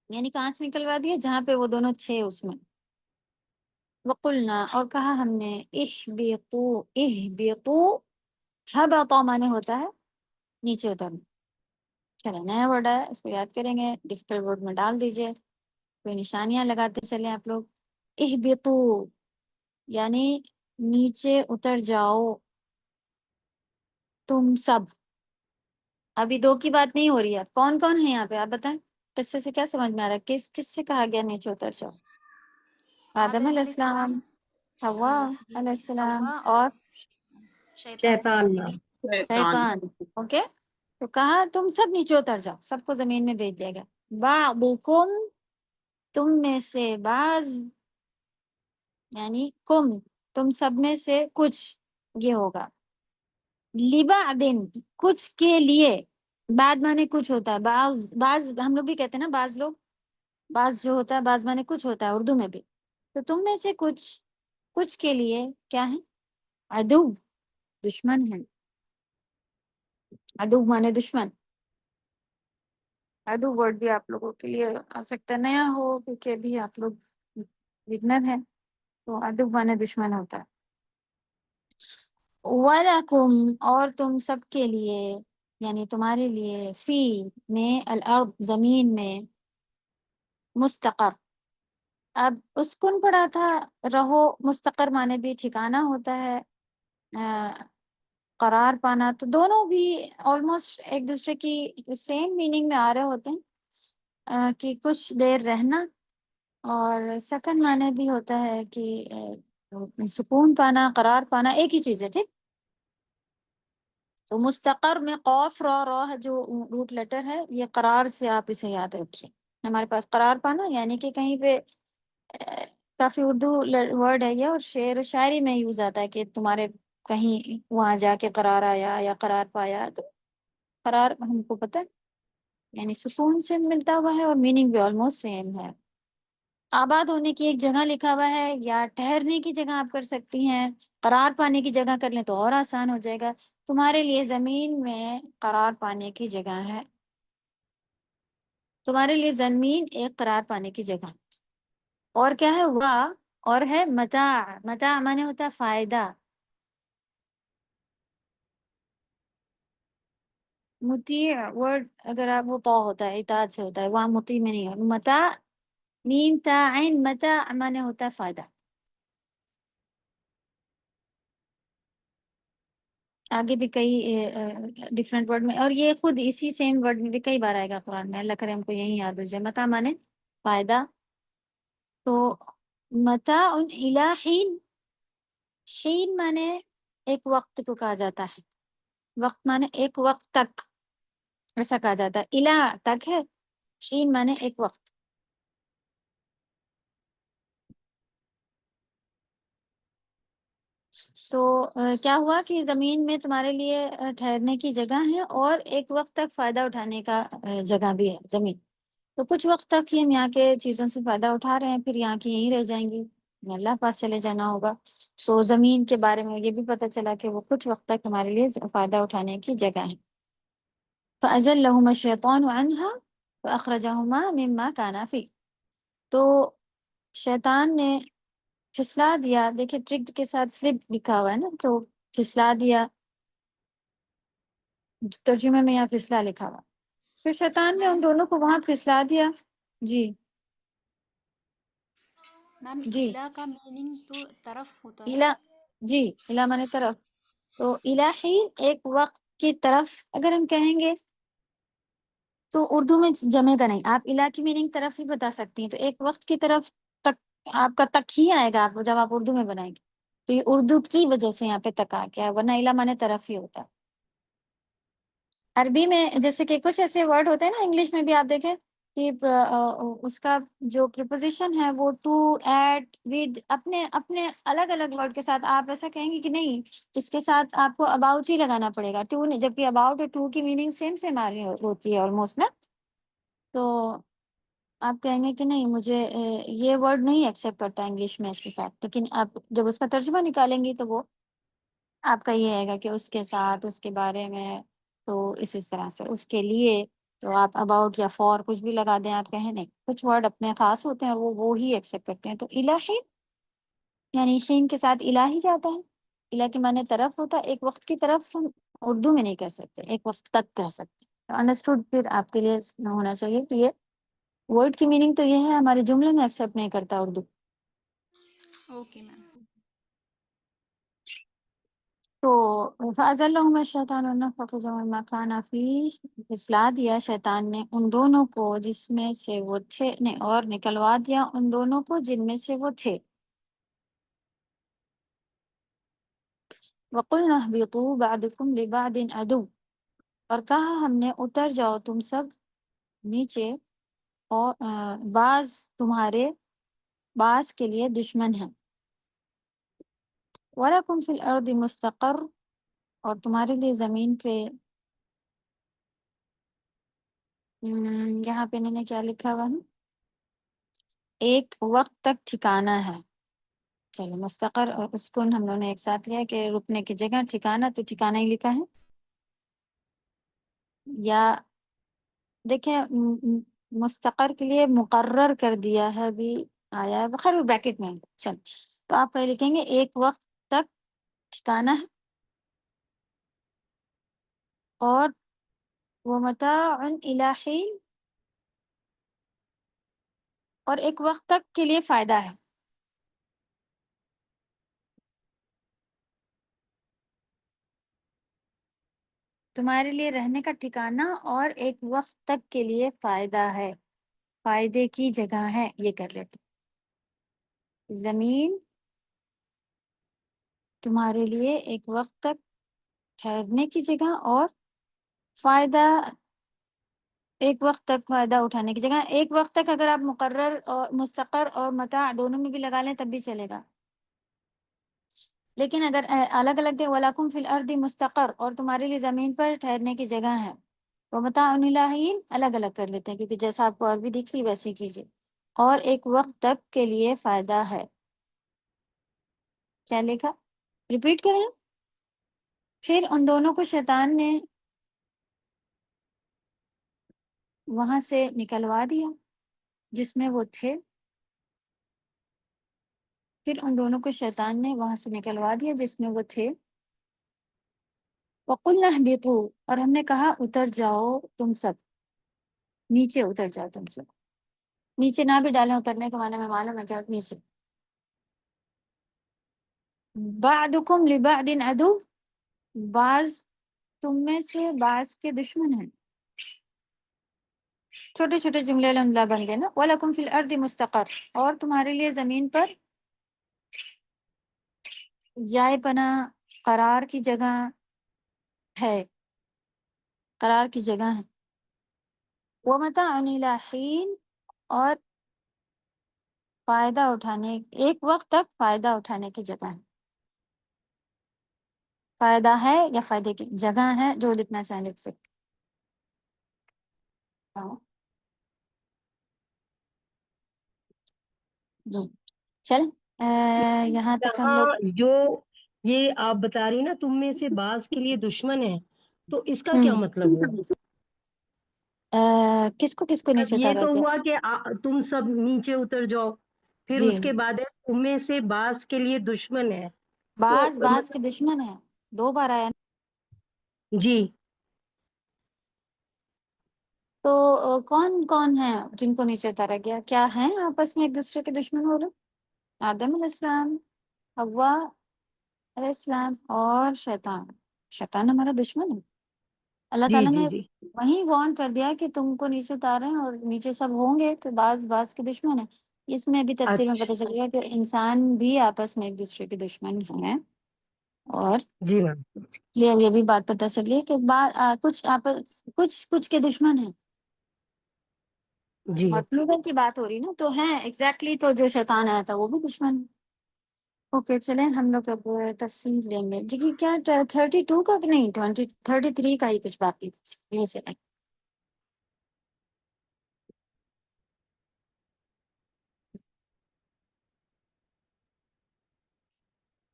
[SPEAKER 1] یعنی کہاں سے نکلوا دیا؟ جہاں پہ وہ دونوں تھے اس میں. وقلنا، اور کہا ہم نے. اہبطوا، اہبطوا ہبط مانے ہوتا ہے نیچے اترنا. چلے نیا ورڈ ہے، اس کو یاد کریں گے. ڈفیکلٹ ورڈ میں ڈال دیجئے، کوئی نشانیاں لگاتے چلیں آپ لوگ. اہبطوا یعنی نیچے اتر جاؤ تم سب. ابھی دو کی بات نہیں ہو رہی ہے. کون کون ہے یہاں پہ آپ بتائیں. قصے سے کیا سمجھ میں آ رہا ہے؟ کس سے کہا گیا نیچے اتر جاؤ؟ آدم علیہ السلام، حوا علیہ السلام،
[SPEAKER 3] حوا
[SPEAKER 1] اور
[SPEAKER 3] شیطان.
[SPEAKER 6] شیطان نام
[SPEAKER 1] شیطان. اوکے، تو کہا تم سب نیچے اتر جاؤ. سب کو زمین میں بھیج دیا گیا. بعضکم، تم میں سے بعض، یعنی کم تم سب میں سے کچھ. یہ ہوگا لبعض کچھ کے لیے. بعد مانے کچھ ہوتا ہے. بعض ہم لوگ بھی کہتے ہیں نا، بعض لوگ. بعض جو ہوتا ہے بعض مانے کچھ ہوتا ہے اردو میں بھی. تو تم میں سے کچھ کے لیے کیا ہے؟ عدو، دشمن ہے. عدو مانے دشمن. عدو ورڈ بھی آپ لوگوں کے لیے آ سکتا ہے، نیا ہو کیونکہ ابھی آپ لوگ بگنر ہیں. تو عدو مانے دشمن ہوتا ہے. وَلَكُمْ اور تم سب کے لیے یعنی تمہارے لیے فی میں الارض زمین میں مستقر. اب اسکن پڑا تھا رہو، مستقر مانے بھی ٹھکانہ ہوتا ہے، قرار پانا، تو دونوں بھی آلموسٹ ایک دوسرے کی سیم میننگ میں آ رہے ہوتے ہیں کہ کچھ دیر رہنا. اور سکن معنی بھی ہوتا ہے کہ سکون پانا، قرار پانا، ایک ہی چیز ہے. ٹھیک، تو مستقر میں قوف را ہے جو روٹ لیٹر ہے، یہ قرار سے آپ اسے یاد رکھیے. ہمارے پاس قرار پانا یعنی کہ کہیں پہ کافی اردو ورڈ ہے یہ، اور شعر و شاعری میں یوز آتا ہے کہ تمہارے کہیں وہاں جا کے قرار آیا یا قرار پایا. تو قرار ہم کو پتہ ہے یعنی سکون سے ملتا ہوا ہے، اور میننگ بھی آلموسٹ سیم ہے. آباد ہونے کی ایک جگہ لکھا ہوا ہے، یا ٹھہرنے کی جگہ آپ کر سکتی ہیں. قرار پانے کی جگہ کر لیں تو اور آسان ہو جائے گا. تمہارے لیے زمین میں قرار پانے کی جگہ ہے. تمہارے لیے زمین ایک قرار پانے کی جگہ. اور کیا ہے؟ اور ہے متاع. متاع مانے ہوتا ہے فائدہ. مطیع ورڈ اگر آپ وہ طا ہوتا ہے، اطاعت سے ہوتا ہے، وہاں مطیع میں نہیں ہے. متاع میم تا عین متاع مانے ہوتا ہے فائدہ. آگے بھی کئی ڈفرینٹ ورڈ میں، اور یہ خود اسی سیم ورڈ میں بھی کئی بار آئے گا قرآن میں. اللہ کرے ہم کو یہی یاد ہو جائے. متاع مانے فائدہ. تو متاع الی حین، حین مانے ایک وقت کو کہا جاتا ہے. وقت مانے ایک وقت تک، ایسا کہا جاتا ہے. الی تک ہے، حین مانے ایک وقت. تو کیا ہوا کہ زمین میں تمہارے لیے ٹھہرنے کی جگہ ہے، اور ایک وقت تک فائدہ اٹھانے کا جگہ بھی ہے زمین. تو کچھ وقت تک ہی ہم یہاں کے چیزوں سے فائدہ اٹھا رہے ہیں، پھر یہاں کی یہیں رہ جائیں گی، اللہ پاس چلے جانا ہوگا. تو زمین کے بارے میں یہ بھی پتہ چلا کہ وہ کچھ وقت تک ہمارے لیے فائدہ اٹھانے کی جگہ ہے. فَأَزَلَّهُمَا الشَّيْطَانُ عَنْهَا فَأَخْرَجَهُمَا مِمَّا كَانَا فِيهِ. تو شیطان نے پھسلا دیا. دیکھیں ٹرکڈ کے ساتھ سلپ لکھا ہوا ہے نا، تو پھسلا دیا، ترجمے میں یہاں پھسلا لکھا ہوا. پھر شیطان نے ان دونوں کو وہاں پھسلا دیا. جی
[SPEAKER 3] میم
[SPEAKER 1] جی.
[SPEAKER 3] الا کا میننگ تو طرف ہوتا ہے.
[SPEAKER 1] الا، جی الا مانے طرف. تو الہی ایک وقت کی طرف اگر ہم کہیں گے تو اردو میں جمع کا نہیں، آپ الہ کی میننگ طرف ہی بتا سکتی ہیں. تو ایک وقت کی طرف تک، آپ کا تک ہی آئے گا آپ جب آپ اردو میں بنائیں گے. تو یہ اردو کی وجہ سے یہاں پہ تک آ گیا، ورنہ الہ مانے طرف ہی ہوتا. عربی میں جیسے کہ کچھ ایسے ورڈ ہوتے ہیں نا، انگلش میں بھی آپ دیکھیں کہ اس کا جو پریپوزیشن ہے وہ ٹو، ایٹ، ود، اپنے اپنے الگ الگ ورڈ کے ساتھ. آپ ایسا کہیں گے کہ نہیں اس کے ساتھ آپ کو اباؤٹ ہی لگانا پڑے گا، ٹو نہیں، جبکہ اباؤٹ اور ٹو کی میننگ سیم سیم آ رہی ہوتی ہے آلموسٹ نا. تو آپ کہیں گے کہ نہیں مجھے یہ ورڈ نہیں ایکسیپٹ کرتا انگلش میں اس کے ساتھ، لیکن آپ جب اس کا ترجمہ نکالیں گی تو وہ آپ کا یہ آئے گا کہ اس کے ساتھ، اس کے بارے میں. تو اس طرح سے اس کے لیے تو آپ اباؤٹ یا فار کچھ بھی لگا دیں. آپ کہیں نہیں، کچھ ورڈ اپنے خاص ہوتے ہیں، وہ ہی ایکسیپٹ کرتے ہیں. تو الہی یعنی حین کے ساتھ الہی جاتا ہے. الہ کے معنی طرف ہوتا ہے. ایک وقت کی طرف ہم اردو میں نہیں کہہ سکتے، ایک وقت تک کہہ سکتے. انڈرسٹوڈ پھر آپ کے لیے ہونا چاہیے. تو یہ ورڈ کی میننگ تو یہ ہے، ہمارے جملے میں ایکسیپٹ نہیں کرتا اردو.
[SPEAKER 3] Okay ma'am.
[SPEAKER 1] تو فَأَزَلَّهُمَا الشَّيْطَانُ عَنْهَا فَأَخْرَجَهُمَا مِمَّا كَانَا فِيهِ. پھسلا دیا شیطان نے ان دونوں کو جس میں سے وہ تھے، اور نکلوا دیا ان دونوں کو جن میں سے وہ تھے. وَقُلْنَا اهْبِطُوا بَعْضُكُمْ لِبَعْضٍ عَدُوٌّ. اور کہا ہم نے اتر جاؤ تم سب نیچے، اور بعض تمہارے بعض کے لیے دشمن ہیں. وَلَكُمْ فِي الْأَرْضِ مُسْتَقَرٌّ. اور تمہارے لیے زمین پہ یہاں پہ انہوں نے کیا لکھا ہوا ہے، ایک وقت تک ٹھکانا ہے. چلو مستقر اور اسکن ہم لوگوں نے ایک ساتھ لیا کہ رکنے کی جگہ، ٹھکانا تو ٹھکانا ہی لکھا ہے. یا دیکھیں مستقر کے لیے مقرر کر دیا ہے بھی آیا ہے، بخیر وہ بریکٹ میں ہے. چل، تو تو آپ پہلے لکھیں گے ایک وقت تک ٹھکانہ ہے، اور وہ متاع الی حین، اور ایک وقت تک کے لیے فائدہ ہے. تمہارے لیے رہنے کا ٹھکانہ اور ایک وقت تک کے لیے فائدہ ہے، فائدے کی جگہ ہے. یہ کر لیتے. زمین تمہارے لیے ایک وقت تک ٹھہرنے کی جگہ اور فائدہ، ایک وقت تک فائدہ اٹھانے کی جگہ. ایک وقت تک اگر آپ مقرر اور مستقر اور متاع دونوں میں بھی لگا لیں تب بھی چلے گا، لیکن اگر الگ الگ دے وَلَكُمْ فِي الْأَرْضِ مستقر اور تمہارے لیے زمین پر ٹھہرنے کی جگہ ہے، وَمَتَاعٌ إِلَىٰ حِينٍ الگ الگ کر لیتے ہیں کیونکہ جیسا آپ کو اور بھی دکھ رہی ویسے ہی کیجیے. اور ایک وقت تک کے لیے فائدہ ہے. کیا لکھا؟ ریپیٹ کریں. پھر ان دونوں کو شیطان نے وہاں سے نکلوا دیا جس میں وہ تھے. پھر ان دونوں کو شیطان نے وہاں سے نکلوا دیا جس میں وہ تھے. وَقُلْنَا اهْبِطُوا، اور ہم نے کہا اتر جاؤ تم سب، نیچے اتر جاؤ تم سب. نیچے نہ بھی ڈالیں، اترنے کے معنی میں معلوم ہے کیا نیچے. بعضکم لبعض عدو، بعض تم میں سے بعض کے دشمن ہیں. چھوٹے چھوٹے جملے الحمدللہ بن گئے نا. وَلَكُمْ فِي الْأَرْضِ مستقر، اور تمہارے لیے زمین پر جائے پناہ، قرار کی جگہ ہے، قرار کی جگہ ہے. وَمَتَاعٌ إِلَىٰ حِينٍ، اور فائدہ اٹھانے، ایک وقت تک فائدہ اٹھانے کی جگہ ہے. فائدہ ہے یا فائدے کی جگہ ہے، جو لکھنا چاہیں لکھ سکتے. ہاں جی چل یہاں تک ہم لوگ.
[SPEAKER 5] یہاں جو یہ آپ بتا رہی نا تم میں سے بعض کے لیے دشمن ہے، تو اس کا کیا مطلب ہوا؟
[SPEAKER 1] کس کو نیچے
[SPEAKER 5] یہ
[SPEAKER 1] اتارا
[SPEAKER 5] تو
[SPEAKER 1] گیا؟
[SPEAKER 5] ہوا کہ تم سب نیچے اتر جاؤ، پھر
[SPEAKER 1] جی
[SPEAKER 5] اس کے بعد ہے تم میں سے بعض کے لیے دشمن ہے. تو
[SPEAKER 1] بعض کے دشمن ہیں، دو بار آیا.
[SPEAKER 5] جی
[SPEAKER 1] تو کون کون ہیں جن کو نیچے اتارا گیا؟ کیا ہیں آپس میں ایک دوسرے کے دشمن ہو رہے؟ آدم علیہ السلام، حوا علیہ السلام اور شیطان. شیطان ہمارا دشمن ہے. اللہ
[SPEAKER 5] جی
[SPEAKER 1] تعالیٰ
[SPEAKER 5] جی
[SPEAKER 1] نے
[SPEAKER 5] جی
[SPEAKER 1] وہیں وارن کر دیا کہ تم کو نیچے اتارے ہیں اور نیچے سب ہوں گے تو بعض کے دشمن ہیں. اس میں بھی تفسیر میں
[SPEAKER 5] اچھا
[SPEAKER 1] پتہ چل گیا کہ انسان بھی آپس میں ایک دوسرے کے دشمن ہیں. اور
[SPEAKER 5] جی میم
[SPEAKER 1] کلیئر یہ بھی بات پتہ چلی کہ کچھ کے دشمن ہیں.
[SPEAKER 5] جی
[SPEAKER 1] اور پلورل کی بات ہو رہی نا، تو ہیں ایگزیکٹلی. تو جو شیطان آیا تھا وہ بھی دشمن ہے. اوکے چلیں ہم لوگ اب تفصیل لیں گے. جی کیا 32 کا کہ نہیں 33 کا ہی کچھ باقی یہیں سے.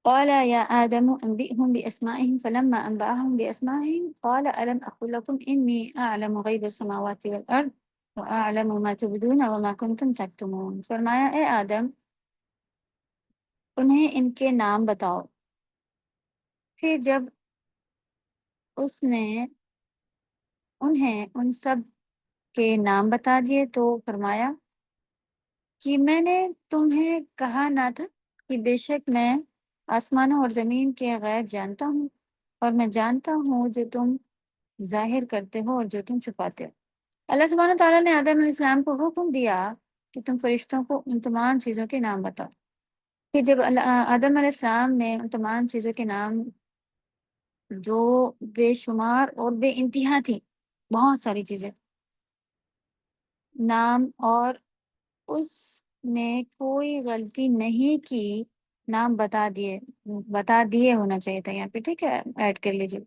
[SPEAKER 1] قال يا آدم أنبئهم بأسمائهم فلما أنبأهم بأسمائهم قال ألم أقل لكم إني أعلم غيب السماوات والأرض وأعلم ما تبدون وما كنتم تكتمون. فرمایا اے آدم انہیں ان کے نام بتاؤ. پھر جب اس نے انہیں ان سب کے نام بتا دیے تو فرمایا کہ میں نے تمہیں کہا نہ تھا کہ بے شک میں آسمانوں اور زمین کے غیب جانتا ہوں، اور میں جانتا ہوں جو تم ظاہر کرتے ہو اور جو تم چھپاتے ہو. اللہ سبحانہ تعالیٰ نے آدم علیہ السلام کو حکم دیا کہ تم فرشتوں کو ان تمام چیزوں کے نام بتاؤ. پھر جب آدم علیہ السلام نے ان تمام چیزوں کے نام جو بے شمار اور بے انتہا تھی، بہت ساری چیزیں نام، اور اس میں کوئی غلطی نہیں کی، نام بتا دیے ہونا چاہیے تھا یہاں پہ، ٹھیک ہے ایڈ کر لیجیے.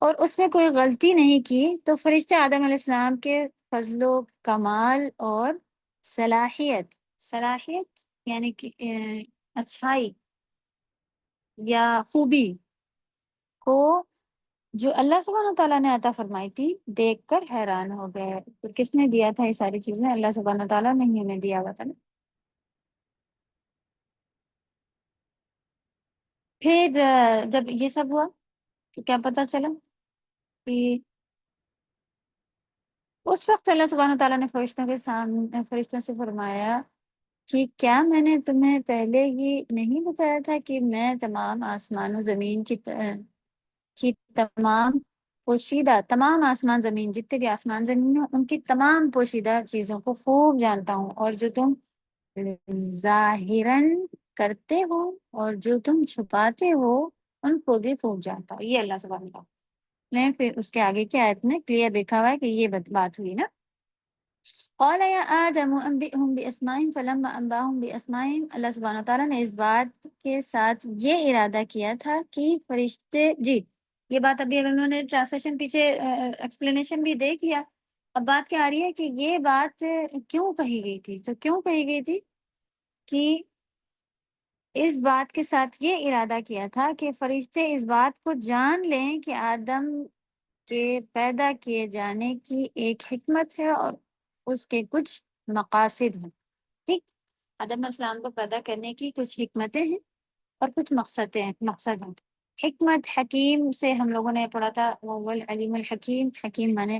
[SPEAKER 1] اور اس میں کوئی غلطی نہیں کی تو فرشتے آدم علیہ السلام کے فضل و کمال اور صلاحیت یعنی کہ اچھائی یا خوبی کو جو اللہ سبحانہ تعالیٰ نے عطا فرمائی تھی دیکھ کر حیران ہو گئے. تو کس نے دیا تھا یہ ساری چیزیں؟ اللہ سبحانہ تعالیٰ نے ہی ہمیں دیا ہوا تھا نا. پھر جب یہ سب ہوا تو کیا پتہ چلا کہ اس وقت اللہ سبحانہ تعالیٰ نے فرشتوں سے فرمایا کہ کیا میں نے تمہیں پہلے ہی نہیں بتایا تھا کہ میں تمام آسمان و زمین کی تمام پوشیدہ، تمام آسمان زمین، جتنے بھی آسمان زمین ہیں ان کی تمام پوشیدہ چیزوں کو خوب جانتا ہوں، اور جو تم ظاہراً کرتے ہو اور جو تم چھپاتے ہو ان کو بھی خوب جانتا ہوں۔ یہ اللہ سبحانہ تعالیٰ نے پھر اس کے آگے کی آیت میں کلیئر لکھا ہوا ہے کہ یہ بات ہوئی نا۔ قال یا آدم انبئهم باسمائهم فلما انباهم باسمائهم، اللہ سبحانہ تعالیٰ نے اس بات کے ساتھ یہ ارادہ کیا تھا کہ فرشتے، جی یہ بات ابھی انہوں نے ٹرانسلیشن پیچھے ایکسپلینیشن بھی دیکھ لیا۔ اب بات کیا آ رہی ہے کہ یہ بات کیوں کہی گئی تھی، تو کیوں کہی گئی تھی کہ اس بات کے ساتھ یہ ارادہ کیا تھا کہ فرشتے اس بات کو جان لیں کہ آدم کے پیدا کیے جانے کی ایک حکمت ہے اور اس کے کچھ مقاصد ہیں۔ ٹھیک، آدم علیہ السلام کو پیدا کرنے کی کچھ حکمتیں ہیں اور کچھ مقصد ہیں۔ حکمت، حکیم سے ہم لوگوں نے پڑھا تھا وہ العلیم الحکیم، حکیم مانے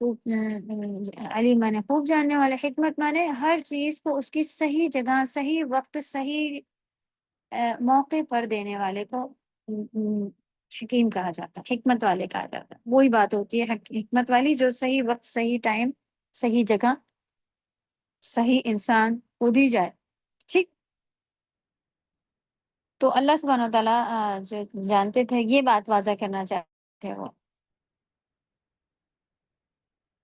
[SPEAKER 1] علیم مانے خوب جاننے والا، حکمت مانے ہر چیز کو اس کی صحیح جگہ، صحیح وقت، صحیح موقع پر دینے والے کو حکیم کہا جاتا ہے، حکمت والے کہا جاتا ہے۔ وہی بات ہوتی ہے حکمت والی، جو صحیح وقت، صحیح ٹائم، صحیح جگہ، صحیح انسان کو دی جائے۔ ٹھیک، تو اللہ سبحانہ وتعالیٰ جو جانتے تھے، یہ بات واضح کرنا چاہتے تھے وہ۔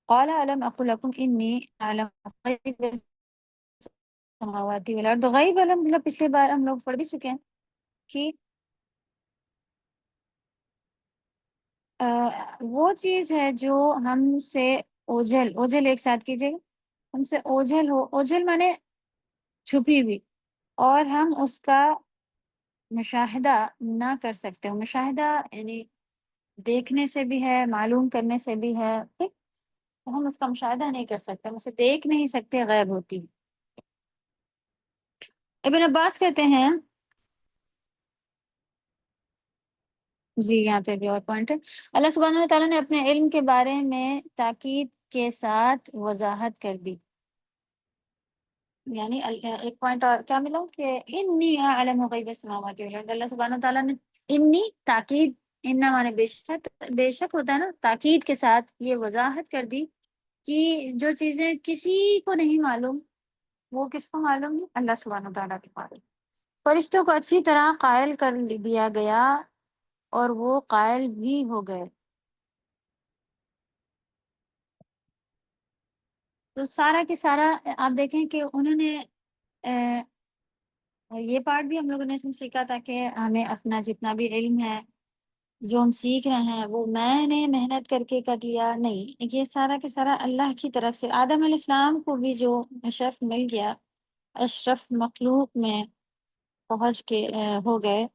[SPEAKER 1] قال الم اقل لکم انی اعلم غیب السماوات والارض، غیب علم مطلب پچھلے بار ہم لوگ پڑھ بھی چکے ہیں کہ وہ چیز ہے جو ہم سے اوجھل ایک ساتھ کیجیے گا، ہم سے اوجھل ہو، اوجھل مانے چھپی ہوئی، اور ہم اس کا مشاہدہ نہ کر سکتے ہو۔ مشاہدہ یعنی دیکھنے سے بھی ہے، معلوم کرنے سے بھی ہے، ٹھیک، تو ہم اس کا مشاہدہ نہیں کر سکتے، ہم اسے دیکھ نہیں سکتے، غیب ہوتی ہے۔ ابن عباس کہتے ہیں، جی یہاں پہ بھی اور پوائنٹ ہے، اللہ سبحانہ تعالیٰ نے اپنے علم کے بارے میں تاکید کے ساتھ وضاحت کر دی، یعنی ایک پوائنٹ اور کیا ملا کہ انی اعلم غیب السماوات والارض، اللہ سبحانہ تعالیٰ نے انی تاکید، انا مانے بے شک ہوتا ہے نا، تاکید کے ساتھ یہ وضاحت کر دی کہ جو چیزیں کسی کو نہیں معلوم وہ کس کو معلوم ہے، اللہ سبحانہ تعالیٰ کے معلوم۔ فرشتوں کو اچھی طرح قائل کر دیا گیا اور وہ قائل بھی ہو گئے۔ تو سارا کے سارا آپ دیکھیں کہ انہوں نے یہ پارٹ بھی ہم لوگوں نے اس میں سیکھا تھا کہ ہمیں اپنا جتنا بھی علم ہے جو ہم سیکھ رہے ہیں وہ میں نے محنت کر کے کر لیا، نہیں، یہ سارا کے سارا اللہ کی طرف سے۔ آدم علیہ السلام کو بھی جو شرف مل گیا، اشرف مخلوق میں پہنچ کے ہو گئے،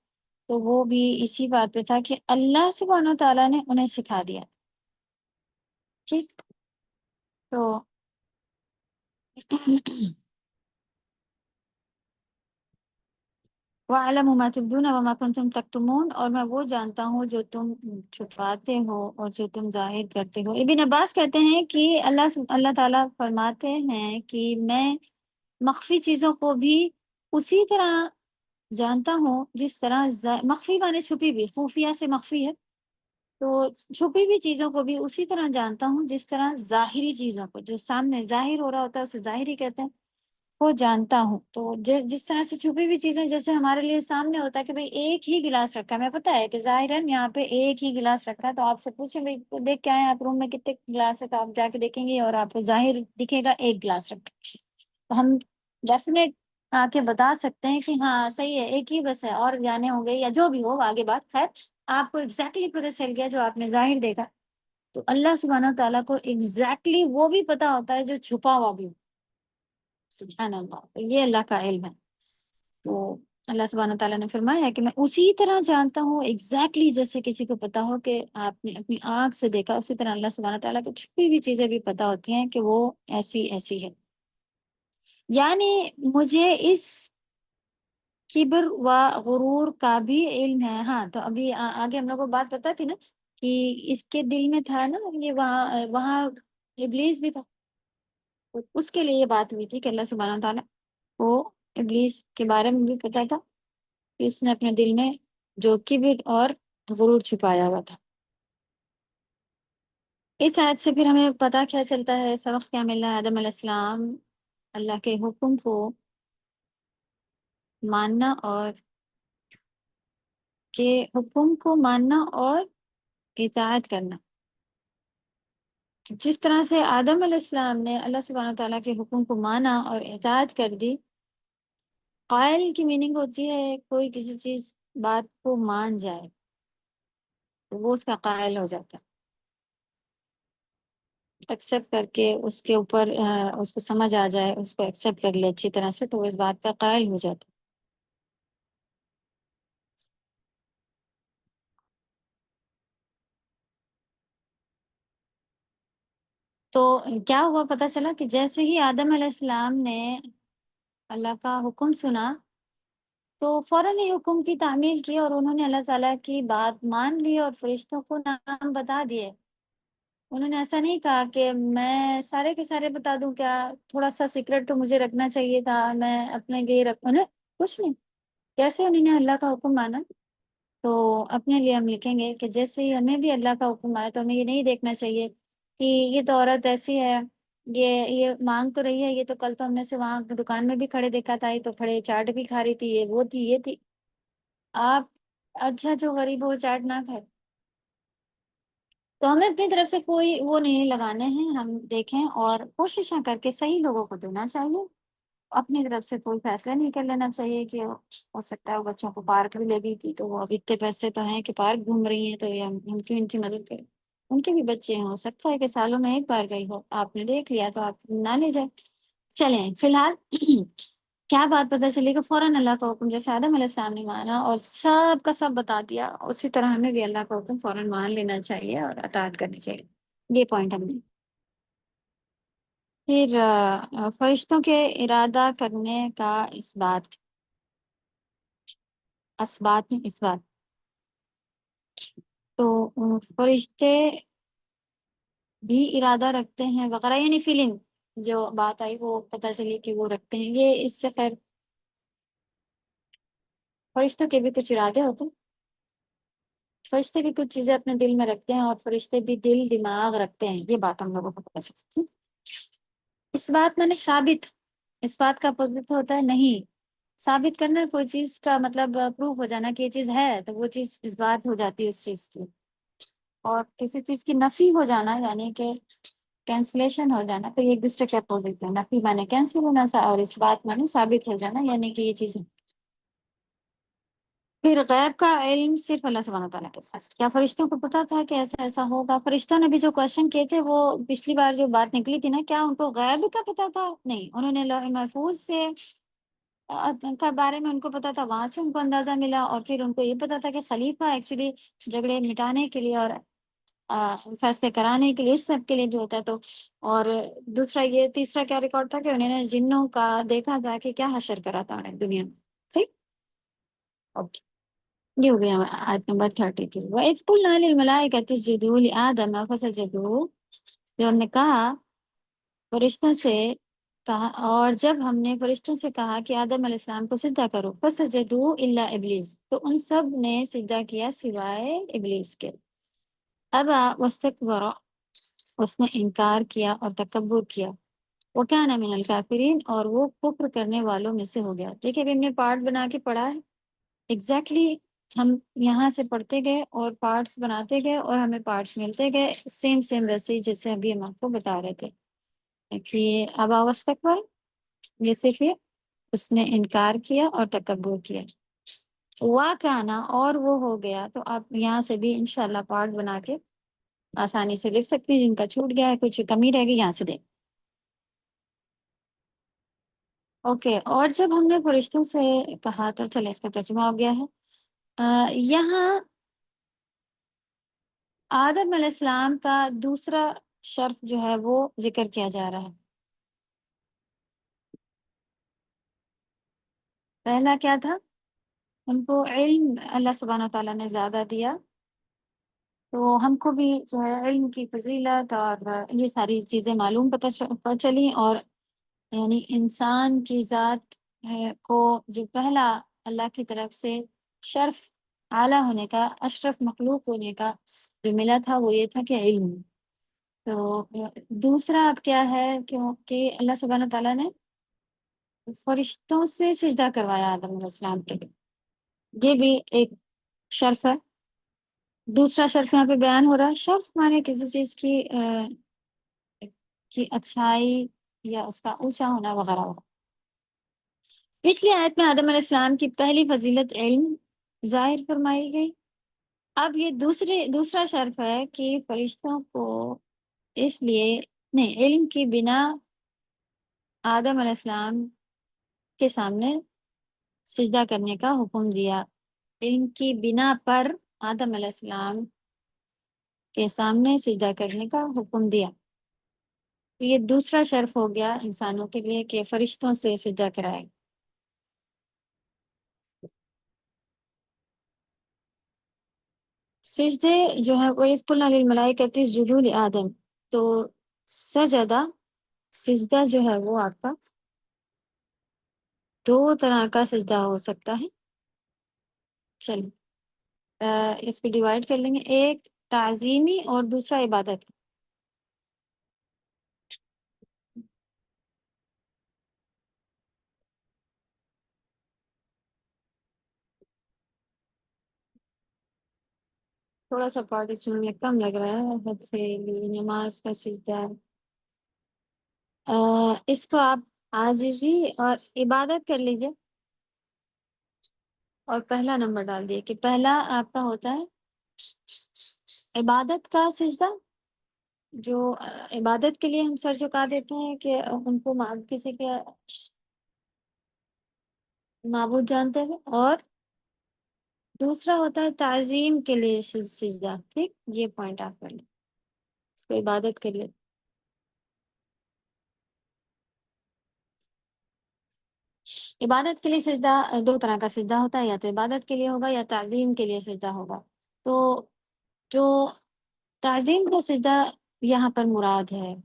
[SPEAKER 1] تو وہ بھی اسی بات پہ تھا کہ اللہ سبحانہ تعالیٰ نے انہیں سکھا دیا۔ ٹھیک، تو وَأَعْلَمُ مَا تُبْدُونَ وَمَا كُنْتُمْ تَكْتُمُونَ، اور میں وہ جانتا ہوں جو تم چھپاتے ہو اور جو تم ظاہر کرتے ہو۔ ابن عباس کہتے ہیں کہ اللہ تعالیٰ فرماتے ہیں کہ میں مخفی چیزوں کو بھی اسی طرح جانتا ہوں جس طرح مخفی مانے چھپی بھی، خفیہ سے مخفی ہے، تو چھپی ہوئی چیزوں کو بھی اسی طرح جانتا ہوں جس طرح ظاہری چیزوں کو، جو سامنے ظاہر ہو رہا ہوتا ہے اسے ظاہری کہتے ہیں، وہ جانتا ہوں۔ تو جس طرح سے چھپی ہوئی چیزیں جیسے ہمارے لیے سامنے ہوتا ہے کہ بھئی ایک ہی گلاس رکھا ہے، ہمیں پتہ ہے کہ ظاہراً یہاں پہ ایک ہی گلاس رکھا ہے، تو آپ سے پوچھیں بھئی دیکھ کے آئے آپ روم میں کتنے گلاس ہے، تو آپ جا کے دیکھیں گے اور آپ کو ظاہر دکھے گا ایک گلاس رکھا ہے، تو ہم ڈیفینیٹ آ کے بتا سکتے ہیں کہ ہاں صحیح ہے، ایک ہی بس ہے، اور جانے ہوں گے یا جو بھی ہو آگے بات، خیر آپ کو ایگزیکٹلی پتہ چل گیا جو آپ نے ظاہر دیکھا۔ تو اللہ سبحانہ تعالیٰ کو ایگزیکٹلی وہ بھی پتہ ہوتا ہے جو چھپا ہوا بھی ہو، سبحان اللہ، تو یہ اللہ کا علم ہے۔ تو اللہ سبحانہ تعالیٰ نے فرمایا کہ میں اسی طرح جانتا ہوں ایگزیکٹلی جیسے کسی کو پتا ہو کہ آپ نے اپنی آنکھ سے دیکھا، اسی طرح اللہ سبحانہ تعالیٰ کو چھپی ہوئی چیزیں بھی پتا ہوتی ہیں کہ وہ ایسی ایسی ہے۔ یعنی مجھے اس کبر و غرور کا بھی علم ہے. ہاں تو ابھی آگے ہم لوگ کو بات پتا تھی نا کہ اس کے دل میں تھا نا یہ وہاں ابلیس بھی تھا. اس کے لیے یہ بات ہوئی تھی کہ اللہ سبحانہ و تعالیٰ کو ابلیس کے بارے میں بھی پتا تھا کہ اس نے اپنے دل میں جو کبر اور غرور چھپایا ہوا تھا. اس آیت سے پھر ہمیں پتہ کیا چلتا ہے، سبق کیا مل رہا ہے؟ آدم علیہ السلام اللہ کے حکم کو ماننا اور اطاعت کرنا. جس طرح سے آدم علیہ السلام نے اللہ سبحانہ تعالیٰ کے حکم کو مانا اور اطاعت کر دی. قائل کی میننگ ہوتی ہے کوئی کسی چیز بات کو مان جائے تو وہ اس کا قائل ہو جاتا ہے، ایکسیپٹ کر کے اس کے اوپر اس کو سمجھ آ جائے، اس کو ایکسیپٹ کر لے اچھی طرح سے تو وہ اس بات کا قائل ہو جاتا ہے. تو کیا ہوا، پتہ چلا کہ جیسے ہی آدم علیہ السلام نے اللہ کا حکم سنا تو فوراً ہی حکم کی تعمیل کی اور انہوں نے اللہ تعالیٰ کی بات مان لی اور فرشتوں کو نام بتا دیے. انہوں نے ایسا نہیں کہا کہ میں سارے کے سارے بتا دوں، کیا تھوڑا سا سیکرٹ تو مجھے رکھنا چاہیے تھا، میں اپنے لیے رکھوں نا، کچھ نہیں. کیسے انہوں نے اللہ کا حکم مانا تو اپنے لیے ہم لکھیں گے کہ جیسے ہی ہمیں بھی اللہ کا حکم آیا تو ہمیں یہ نہیں دیکھنا چاہیے کہ یہ تو عورت ایسی ہے، یہ مانگ تو رہی ہے، یہ تو کل تو ہم نے سے وہاں دکان میں بھی کھڑے دیکھا تھا، یہ تو کھڑے چاٹ بھی کھا رہی تھی، یہ وہ تھی یہ تھی. آپ اچھا جو غریب ہو چاٹ نہ کھائے. تو ہمیں اپنی طرف سے کوئی وہ نہیں لگانے ہیں، ہم دیکھیں اور کوششیں کر کے صحیح لوگوں کو دینا چاہیے. اپنی طرف سے کوئی فیصلہ نہیں کر لینا چاہیے کہ ہو سکتا ہے وہ بچوں کو پارک بھی لے گئی تھی تو وہ اب اتنے پیسے تو ہیں کہ پارک گھوم رہی ہیں تو یہ ہم کیوں ان کی مدد کریں. ان کے بھی بچے ہیں، ہو سکتا ہے کہ سالوں میں ایک بار گئی ہو، آپ نے دیکھ لیا تو آپ نہ لے جائیں. چلیں فی الحال کیا بات پتہ چلی کہ فوراً اللہ کا حکم جیسے آدم علیہ السلام نے مانا اور سب کا سب بتا دیا، اسی طرح ہمیں بھی اللہ کا حکم فوراً مان لینا چاہیے اور اطاعت کرنی چاہیے. یہ پوائنٹ ہم نے. پھر فرشتوں کے ارادہ کرنے کا اس بات تو فرشتے بھی ارادہ رکھتے ہیں وغیرہ، یعنی فیلنگ جو بات آئی وہ پتہ چلی کہ وہ رکھتے ہیں. یہ اس سے خیر فرشتوں کے بھی کچھ ارادے ہوتے ہیں، فرشتے بھی کچھ چیزیں اپنے دل میں رکھتے ہیں اور فرشتے بھی دل دماغ رکھتے ہیں. یہ بات ہم لوگوں کو پتہ چلتی. اس بات میں نے ثابت، اس بات کا اپوزٹ ہوتا ہے نہیں. ثابت کرنا کوئی چیز کا مطلب پروف ہو جانا کہ یہ چیز ہے تو وہ چیز اس بات ہو جاتی ہے اس چیز کی. اور کسی چیز کی نفی ہو جانا یعنی کہ کینسلیشن ہو جانا تو یہ ایک دوسرے کے اپوزٹ ہے. نفی مانے کینسل ہونا اور اس بات مانے ثابت ہو جانا یعنی کہ یہ چیز ہے. پھر غیب کا علم صرف اللہ سبحانہ تعالیٰ کے پاس. کیا فرشتوں کو پتا تھا کہ ایسا ایسا ہوگا؟ فرشتوں نے بھی جو کوشچن کیے تھے وہ پچھلی بار جو بات نکلی تھی نا، کیا ان کو غیب کا پتا تھا؟ نہیں، انہوں نے لوح محفوظ سے کا بارے میں ان کو پتا تھا، وہاں سے ان کو اندازہ ملا اور پھر ان کو یہ پتا تھا کہ خلیفہ ایکچولی جھگڑے مٹانے کے لیے اور فیصلے کرانے کے لیے اس سب کے لیے جو ہوتا ہے. تو اور دوسرا یہ تیسرا کیا ریکارڈ تھا کہ انہوں نے جنوں کا دیکھا تھا کہ کیا حشر کرا تھا انہیں دنیا میں. صحیح، اوکے. یہ ہو گیا آیت نمبر 33. وَإِذْ قُلْنَا لِلْمَلَائِكَةِ اسْجُدُوا لِآدَمَ فَسَجَدُوا، جو ہم نے کہا فرشتوں سے کہا، اور جب ہم نے فرشتوں سے کہا کہ آدم علیہ السلام کو سجدہ کرو، فَسَجَدُوا إِلَّا إِبْلِيسَ، تو ان سب نے سجدہ کیا سوائے ابلیس کے. ابا واستکبر، اس نے انکار کیا اور تکبر کیا. وَكَانَ مِنَ الْكَافِرِينَ، اور وہ کفر کرنے والوں میں سے ہو گیا. دیکھیں ابھی ہم نے پارٹ بنا کے پڑھا ہے، ایگزیکٹلی ہم یہاں سے پڑھتے گئے اور پارٹس بناتے گئے اور ہمیں پارٹس ملتے گئے سیم ویسے ہی جیسے ابھی ہم آپ کو بتا رہے تھے کہ ابا واستکبر، یہ صرف یہ اس نے انکار کیا اور تکبر کیا. وَكَانَ، اور وہ ہو گیا. تو آپ یہاں سے بھی انشاءاللہ پارٹ بنا کے آسانی سے لکھ سکتے ہیں. جن کا چھوٹ گیا ہے کچھ کمی رہ گئی یہاں سے دیں. اوکے. اور جب ہم نے فرشتوں سے کہا تو چلے اس کا ترجمہ ہو گیا ہے. یہاں آدم علیہ السلام کا دوسرا شرف جو ہے وہ ذکر کیا جا رہا ہے. پہلا کیا تھا؟ ان کو علم اللہ سبحانہ تعالیٰ نے زیادہ دیا، تو ہم کو بھی جو ہے علم کی فضیلت اور یہ ساری چیزیں معلوم پتہ چلی، اور یعنی انسان کی ذات کو جو پہلا اللہ کی طرف سے شرف اعلیٰ ہونے کا، اشرف مخلوق ہونے کا جو ملا تھا وہ یہ تھا کہ علم۔ تو دوسرا اب کیا ہے کہ اللہ سبحانہ تعالیٰ نے فرشتوں سے سجدہ کروایا آدم علیہ السلام کے لیے، یہ بھی ایک شرف ہے۔ دوسرا شرف یہاں پہ بیان ہو رہا ہے، شرف مانے کسی چیز کی اچھائی یا اس کا اونچا ہونا وغیرہ ہو۔ پچھلی آیت میں آدم علیہ السلام کی پہلی فضیلت علم ظاہر فرمائی گئی۔ اب یہ دوسرا شرف ہے کہ فرشتوں کو اس لیے نہیں، علم کی بنا آدم علیہ السلام کے سامنے سجدہ کرنے کا حکم دیا، علم کی بنا پر آدم علیہ السلام کے سامنے سجدہ کرنے کا حکم دیا۔ یہ دوسرا شرف ہو گیا انسانوں کے لیے کہ فرشتوں سے سجدہ کرائے۔ سجدے جو ہے وہ اس قلنا للملائکۃ اسجدوا لآدم، تو سجدہ سجدہ جو ہے وہ آپ کا دو طرح کا سجدہ ہو سکتا ہے۔ چلیے اس کو ڈیوائڈ کر لیں گے، ایک تعظیمی اور دوسرا عبادت۔ تھوڑا سا پارٹیشن میں کم لگ رہا ہے، حد سے نماز کا سجدہ۔ اس کو آپ عاجزی اور عبادت کر لیجئے اور پہلا نمبر ڈال دیے کہ پہلا آپ کا ہوتا ہے عبادت کا سجدہ، جو عبادت کے لیے ہم سر جھکا دیتے ہیں کہ ان کو کسی کے معبود جانتے ہیں، اور دوسرا ہوتا ہے تعظیم کے لیے سجدہ۔ ٹھیک، یہ پوائنٹ آپ کر لیں، اس کو عبادت کے لیے۔ عبادت کے لیے سجدہ دو طرح کا سجدہ ہوتا ہے، یا تو عبادت کے لیے ہوگا یا تعظیم کے لیے سجدہ ہوگا۔ تو جو تعظیم کا سجدہ یہاں پر مراد ہے،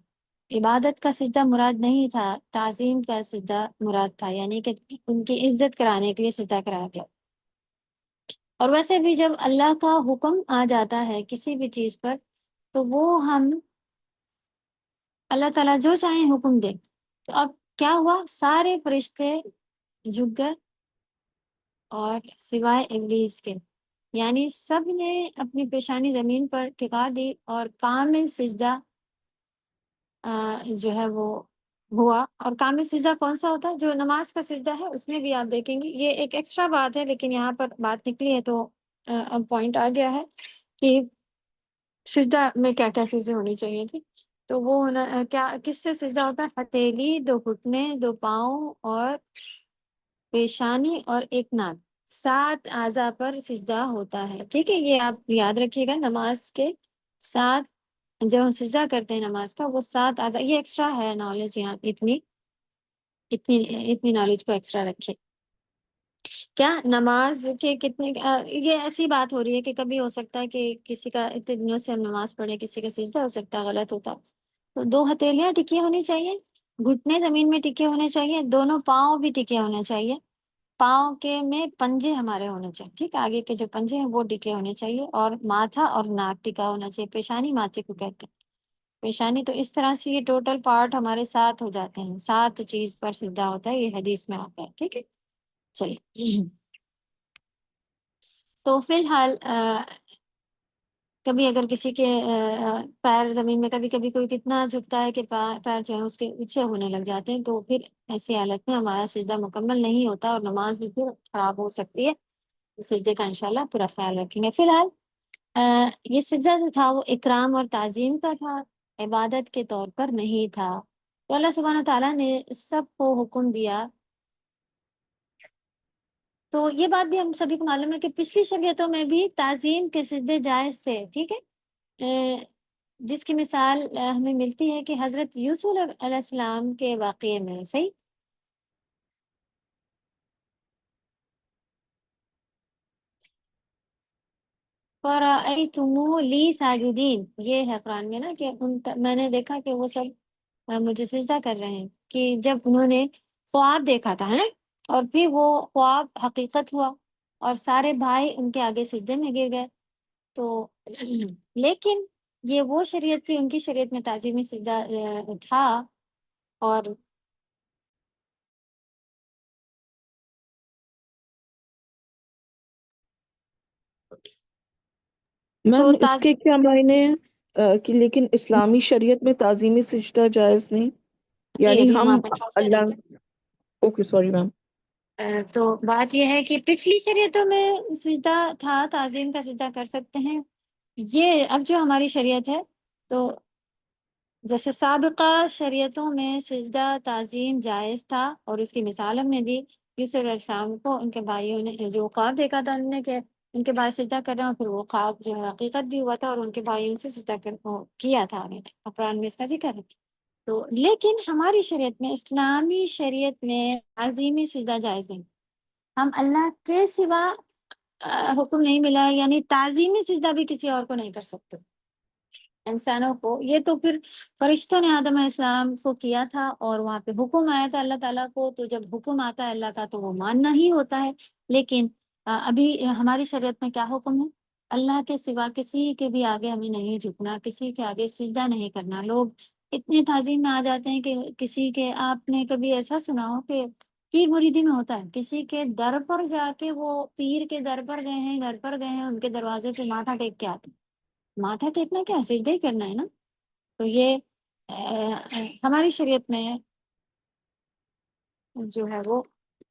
[SPEAKER 1] عبادت کا سجدہ مراد نہیں تھا، تعظیم کا سجدہ مراد تھا، یعنی کہ ان کی عزت کرانے کے لیے سجدہ کرایا گیا۔ اور ویسے بھی جب اللہ کا حکم آ جاتا ہے کسی بھی چیز پر، تو وہ ہم اللہ تعالیٰ جو چاہیں حکم دے۔ تو اب کیا ہوا، سارے فرشتے جھک گئے اور سوائے ابلیس کے، یعنی سب نے اپنی پیشانی زمین پر ٹکا دی اور کامل سجدہ جو ہے وہ ہوا۔ اور کامل سجدہ کون سا ہوتا ہے؟ جو نماز کا سجدہ ہے، اس میں بھی آپ دیکھیں گے یہ ایک ایکسٹرا بات ہے، لیکن یہاں پر بات نکلی ہے تو اب پوائنٹ آ گیا ہے کہ سجدہ میں کیا کیا چیزیں ہونی چاہیے تھی۔ تو وہ ہونا کیا، کس سے سجدہ ہوتا ہے؟ ہتھیلی، دو گھٹنے، دو پاؤں اور پیشانی اور ایک ناک، 7 اعضاء پر سجدہ ہوتا ہے۔ ٹھیک ہے، یہ آپ یاد رکھیے گا، نماز کے 7 جب ہم سجدہ کرتے ہیں نماز کا، وہ 7 اعضاء، یہ ایکسٹرا ہے نالج، یہاں اتنی نالج کو ایکسٹرا رکھے۔ کیا نماز کے کتنے یہ ایسی بات ہو رہی ہے کہ کبھی ہو سکتا ہے کہ کسی کا اتنے دنوں سے ہم نماز پڑھیں، کسی کا سجدہ ہو سکتا ہے غلط ہوتا، تو 2 ہتھیلیاں ٹکی ہونی چاہیے، گھٹنے زمین میں ٹکے ہونے چاہیے، دونوں پاؤں بھی ٹکے ہونے چاہیے، پاؤں کے میں پنجے ہمارے ہونے چاہیے، ٹھیک ہے، آگے کے جو پنجے ہیں وہ ٹکے ہونے چاہیے، اور ماتھا اور ناک ٹکا ہونا چاہیے، پیشانی ماتھے کو کہتے ہیں، پیشانی۔ تو اس طرح سے یہ ٹوٹل پارٹ ہمارے 7 ہو جاتے ہیں، 7 چیز پر سجدہ ہوتا ہے، یہ حدیث میں آتا ہے۔ ٹھیک ہے، چلیے۔ تو فی الحال کبھی اگر کسی کے پیر زمین میں، کبھی کبھی کوئی کتنا جھکتا ہے کہ پیر جو ہے اس کے اونچے ہونے لگ جاتے ہیں، تو پھر ایسی حالت میں ہمارا سجدہ مکمل نہیں ہوتا اور نماز بھی پھر خراب ہو سکتی ہے۔ سجدے کا انشاءاللہ پورا خیال رکھیں گے۔ فی الحال یہ سجدہ جو تھا وہ اکرام اور تعظیم کا تھا، عبادت کے طور پر نہیں تھا۔ تو اللہ سبحانہ تعالیٰ نے سب کو حکم دیا۔ تو یہ بات بھی ہم سبھی کو معلوم ہے کہ پچھلی شریعتوں میں بھی تعظیم کے سجدے جائز تھے، ٹھیک ہے، جس کی مثال ہمیں ملتی ہے کہ حضرت یوسف علیہ السلام کے واقعے میں، صحیح، فرأيتمو لی ساجدین، یہ ہے قرآن میں نا کہ میں نے دیکھا کہ وہ سب مجھے سجدہ کر رہے ہیں، کہ جب انہوں نے خواب دیکھا تھا ہے نا، اور پھر وہ خواب حقیقت ہوا اور سارے بھائی ان کے آگے سجدے میں گر گئے. تو لیکن یہ وہ شریعت تھی، ان کی شریعت میں تعظیمی سجدہ تھا. اور
[SPEAKER 2] میم
[SPEAKER 1] تو
[SPEAKER 2] اس کے کیا معنی ہیں کہ لیکن اسلامی شریعت میں تعظیمی سجدہ جائز نہیں، یعنی
[SPEAKER 1] ابھی
[SPEAKER 2] ہم
[SPEAKER 1] وہاں پہ
[SPEAKER 2] اللہ، اوکے سوری میم.
[SPEAKER 1] تو بات یہ ہے کہ پچھلی شریعتوں میں سجدہ تھا، تعظیم کا سجدہ کر سکتے ہیں. یہ اب جو ہماری شریعت ہے، تو جیسے سابقہ شریعتوں میں سجدہ تعظیم جائز تھا، اور اس کی مثال ہم نے دی. یوسف علیہ السلام کو ان کے بھائیوں نے جو خواب دیکھا تھا انہوں نے کہ ان کے بھائی سجدہ کر رہے ہیں، اور پھر وہ خواب جو ہے حقیقت بھی ہوا تھا، اور ان کے بھائیوں سے سجدہ کیا تھا انہوں نے. قرآن میں اس کا ذکر ہے. تو لیکن ہماری شریعت میں، اسلامی شریعت میں تعظیمی سجدہ جائز نہیں. ہم اللہ کے سوا حکم نہیں ملا ہے، یعنی تعظیمی سجدہ بھی کسی اور کو نہیں کر سکتے انسانوں کو. یہ تو پھر فرشتوں نے آدم علیہ السلام کو کیا تھا، اور وہاں پہ حکم آیا تھا اللہ تعالیٰ کو. تو جب حکم آتا ہے اللہ کا تو وہ ماننا ہی ہوتا ہے. لیکن ابھی ہماری شریعت میں کیا حکم ہے؟ اللہ کے سوا کسی کے بھی آگے ہمیں نہیں جھکنا، کسی کے آگے سجدہ نہیں کرنا. لوگ اتنے تعظیم میں آ جاتے ہیں کہ کسی کے، آپ نے کبھی ایسا سنا ہو کہ پیر مریدی میں ہوتا ہے، کسی کے در پر جا کے، وہ پیر کے در پر گئے ہیں، گھر پر گئے ہیں، ان کے دروازے پہ ماتھا ٹیک کے آتے ہیں. ماتھا ٹیکنا کیا ہے؟ سجدہ ہی کرنا ہے نا. تو یہ ہماری شریعت میں جو ہے وہ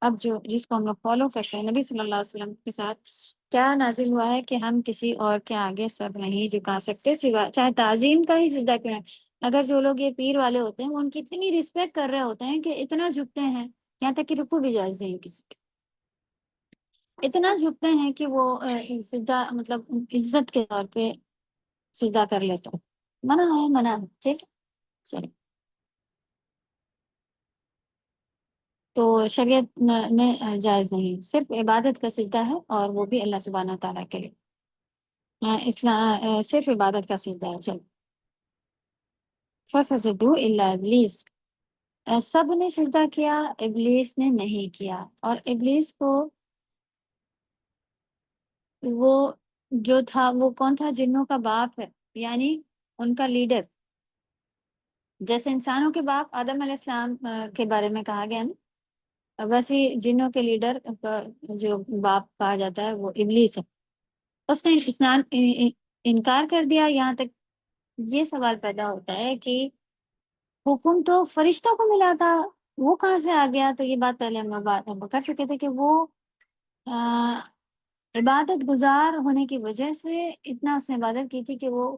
[SPEAKER 1] اب جو جس کو ہم لوگ فالو کرتے ہیں، نبی صلی اللہ علیہ وسلم کے ساتھ کیا نازل ہوا ہے کہ ہم کسی اور کے آگے سب نہیں جھکا سکتے، سوا چاہے تعظیم کا ہی سجدہ کیوں نہ. اگر جو لوگ یہ پیر والے ہوتے ہیں وہ ان کی اتنی رسپیکٹ کر رہے ہوتے ہیں کہ اتنا جھکتے ہیں، یہاں تک کہ رکوع بھی جائز نہیں کسی کے، اتنا جھکتے ہیں کہ وہ سجدہ مطلب عزت کے طور پہ سجدہ کر لیتے ہیں. منع ہے، منع ہے. ٹھیک ہے، چلیے. تو شریعت میں جائز نہیں، صرف عبادت کا سجدہ ہے، اور وہ بھی اللہ سبحانہ تعالیٰ کے لیے. اسلام صرف عبادت کا سجدہ ہے. چل فسجدوا الا ابلیس، سب نے سجدہ کیا، ابلیس نے نہیں کیا. اور ابلیس کو وہ جو تھا وہ کون تھا؟ جنوں کا باپ ہے، یعنی ان کا لیڈر. جیسے انسانوں کے باپ آدم علیہ السلام کے بارے میں کہا گیا نا، ویسے ہی جنوں کے لیڈر کا جو باپ کہا جاتا ہے وہ ابلیس ہے. اس نے انکار کر دیا. یہاں تک یہ سوال پیدا ہوتا ہے کہ حکم تو فرشتوں کو ملا تھا، وہ کہاں سے آ گیا؟ تو یہ بات پہلے ہم کر چکے تھے کہ وہ عبادت گزار ہونے کی وجہ سے اتنا اس نے عبادت کی تھی کہ وہ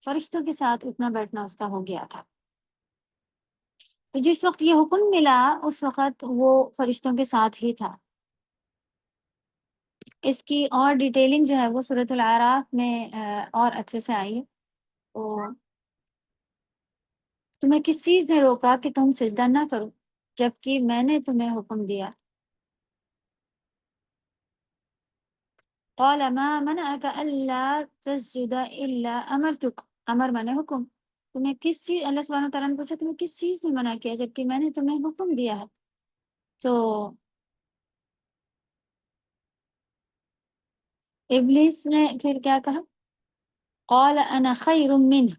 [SPEAKER 1] فرشتوں کے ساتھ اٹھنا بیٹھنا اس کا ہو گیا تھا. تو جس وقت یہ حکم ملا اس وقت وہ فرشتوں کے ساتھ ہی تھا. اس کی اور ڈیٹیلنگ جو ہے وہ سورۃ الاعراف میں اور اچھے سے آئی ہے. تو تمہیں کس چیز نے روکا کہ تم سجدہ نہ کرو جبکہ میں نے تمہیں حکم دیا؟ قال ما منعك الا تسجد الا امرتك، امر مانے حکم. تمہیں کس چیز، اللہ سبحانہ تعالیٰ نے پوچھا تمہیں کس چیز نے منع کیا جبکہ میں نے تمہیں حکم دیا ہے؟ تو ابلیس نے پھر کیا کہا؟ قال انا خیر منہ،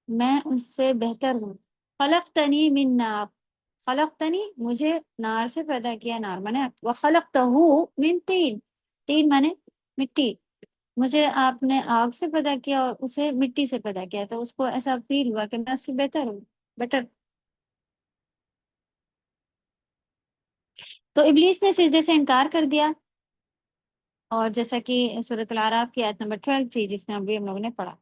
[SPEAKER 1] میں اس سے بہتر ہوں. خلقتنی من نار، خلقتنی مجھے نار سے پیدا کیا، نار مانے، وخلقتہ من طین، طین مانے مٹی، مجھے آپ نے آگ سے پیدا کیا اور اسے مٹی سے پیدا کیا. تو اس کو ایسا فیل ہوا کہ میں اس سے بہتر ہوں، بیٹر. تو ابلیس نے سجدے سے انکار کر دیا، اور جیسا کہ سورۃ الاعراف کی آیت نمبر 12 تھی جس میں ابھی ہم لوگوں نے پڑھا.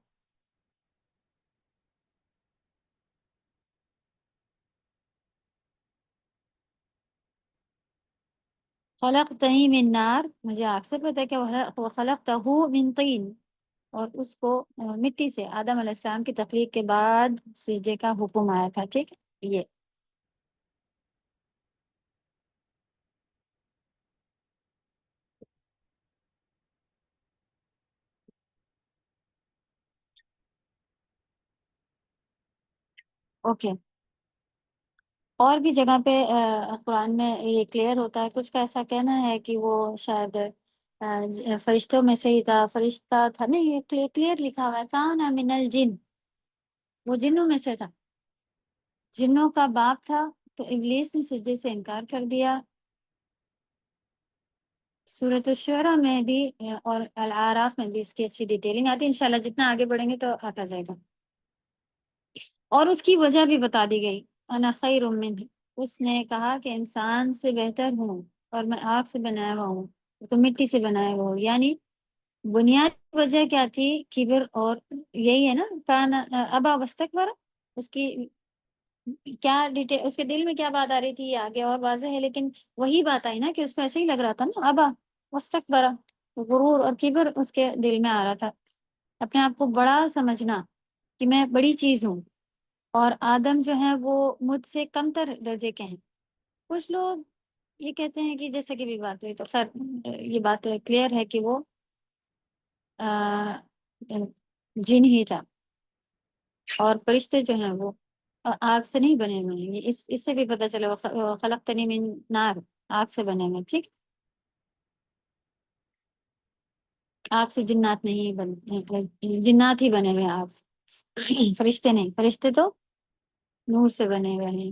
[SPEAKER 1] خلقتنی من نار، مجھے آگ سے پیدا کیا، وخلقتہ من طین، اور اس کو مٹی سے. آدم علیہ السلام کی تخلیق کے بعد سجدے کا حکم آیا تھا. ٹھیک ہے، یہ اوکے. اور بھی جگہ پہ قرآن میں یہ کلیئر ہوتا ہے. کچھ کا ایسا کہنا ہے کہ وہ شاید فرشتوں میں سے ہی تھا، فرشتہ تھا. نہیں، یہ کلیئر لکھا ہوا ہے کان من الجن، وہ جنوں میں سے تھا، جنوں کا باپ تھا. تو ابلیس نے سجدے سے انکار کر دیا. سورۃ الشعراء میں بھی اور الاعراف میں بھی اس کی اچھی ڈیٹیلنگ آتی ہے. انشاءاللہ جتنا آگے بڑھیں گے تو آتا جائے گا. اور اس کی وجہ بھی بتا دی گئی. انا خیر منہ، اس نے کہا کہ انسان سے بہتر ہوں اور میں آگ سے بنایا ہوا ہوں، تو مٹی سے بنایا ہوا ہوں. یعنی بنیادی وجہ کیا تھی؟ کبر. اور یہی ہے نا کان ابا واستکبر. اس کی کیا ڈیٹیل، اس کے دل میں کیا بات آ رہی تھی یہ آگے اور واضح ہے، لیکن وہی بات آئی نا کہ اس کو ایسے ہی لگ رہا تھا نا ابا واستکبر، غرور اور کبر اس کے دل میں آ رہا تھا. اپنے آپ کو بڑا سمجھنا کہ میں بڑی چیز ہوں، اور آدم جو ہیں وہ مجھ سے کم تر درجے کے ہیں. کچھ لوگ یہ کہتے ہیں کہ جیسے کہ بھی بات ہوئی تو خیر یہ بات کلیئر ہے کہ وہ جن ہی تھا، اور فرشتے جو ہیں وہ آگ سے نہیں بنے ہوئے ہیں. اس سے بھی پتہ چلا خلقتنی من نار، آگ سے بنے ہوئے. ٹھیک، آگ سے جنات نہیں بنے، جنات ہی بنے ہوئے ہیں آگ سے، فرشتے نہیں. فرشتے تو نور سے بنے ہوئے ہیں.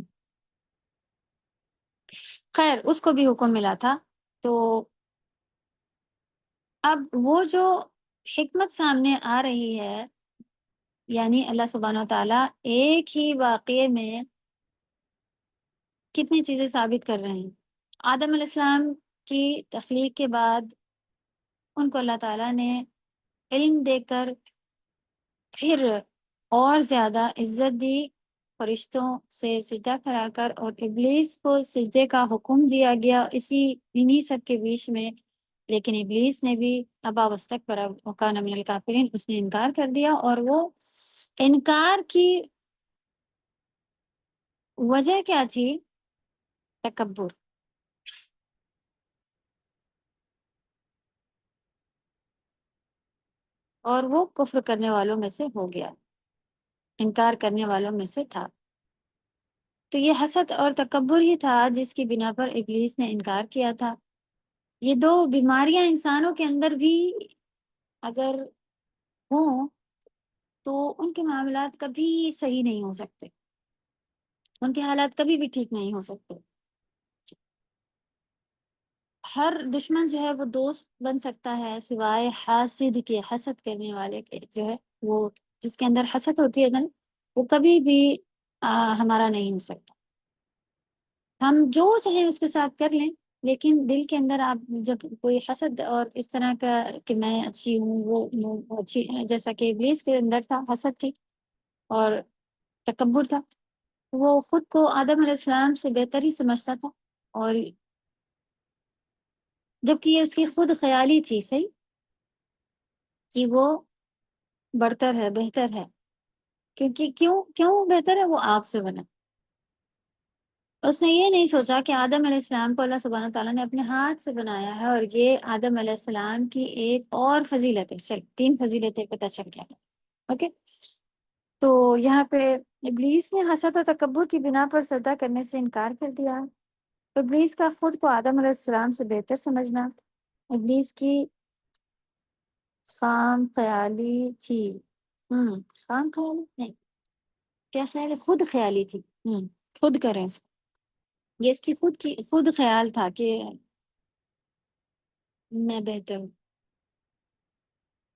[SPEAKER 1] خیر اس کو بھی حکم ملا تھا. تو اب وہ جو حکمت سامنے آ رہی ہے، یعنی اللہ سبحانہ و تعالیٰ ایک ہی واقعے میں کتنی چیزیں ثابت کر رہے ہیں. آدم علیہ السلام کی تخلیق کے بعد ان کو اللہ تعالیٰ نے علم دے کر پھر اور زیادہ عزت دی، فرشتوں سے سجدہ کرا کر، اور ابلیس کو سجدے کا حکم دیا گیا انہی سب کے بیچ میں. لیکن ابلیس نے بھی ابا واستکبر وکان من الکافرین، اس نے انکار کر دیا. اور وہ انکار کی وجہ کیا تھی؟ تکبر. اور وہ کفر کرنے والوں میں سے ہو گیا، انکار کرنے والوں میں سے تھا. تو یہ حسد اور تکبر ہی تھا جس کی بنا پر ابلیس نے انکار کیا تھا. یہ دو بیماریاں انسانوں کے اندر بھی اگر ہوں تو ان کے معاملات کبھی صحیح نہیں ہو سکتے، ان کے حالات کبھی بھی ٹھیک نہیں ہو سکتے. ہر دشمن جو ہے وہ دوست بن سکتا ہے سوائے حاسد کے، حسد کرنے والے کے. جو ہے وہ جس کے اندر حسد ہوتی ہے نا، وہ کبھی بھی ہمارا نہیں ہو سکتا. ہم جو چاہیں اس کے ساتھ کر لیں، لیکن دل کے اندر آپ جب کوئی حسد اور اس طرح کا کہ میں اچھی ہوں، وہ اچھی، جیسا کہ ابلیس کے اندر تھا، حسد تھی اور تکبر تھا. وہ خود کو آدم علیہ السلام سے بہتر ہی سمجھتا تھا، اور جبکہ یہ اس کی خود خیالی تھی صحیح کہ وہ برتر ہے، بہتر ہے. کیونکہ کیوں بہتر ہے؟ وہ آگ سے بنا. اس نے یہ نہیں سوچا کہ آدم علیہ السلام کو اللہ سبحانہ تعالیٰ نے اپنے ہاتھ سے بنایا ہے، اور یہ آدم علیہ السلام کی ایک اور فضیلت ہے. چل 3 فضیلتیں پتہ چل گیا. اوکے، تو یہاں پہ ابلیس نے حسد و تکبر کی بنا پر سجدہ کرنے سے انکار کر دیا. ابلیس کا خود کو آدم علیہ السلام سے بہتر سمجھنا ابلیس کی خام خیالی تھی. خام خیالی نہیں، کیا خیال ہے؟ خود خیالی تھی. خود کریں، یہ اس کی خود خیال تھا کہ میں بہتر ہوں.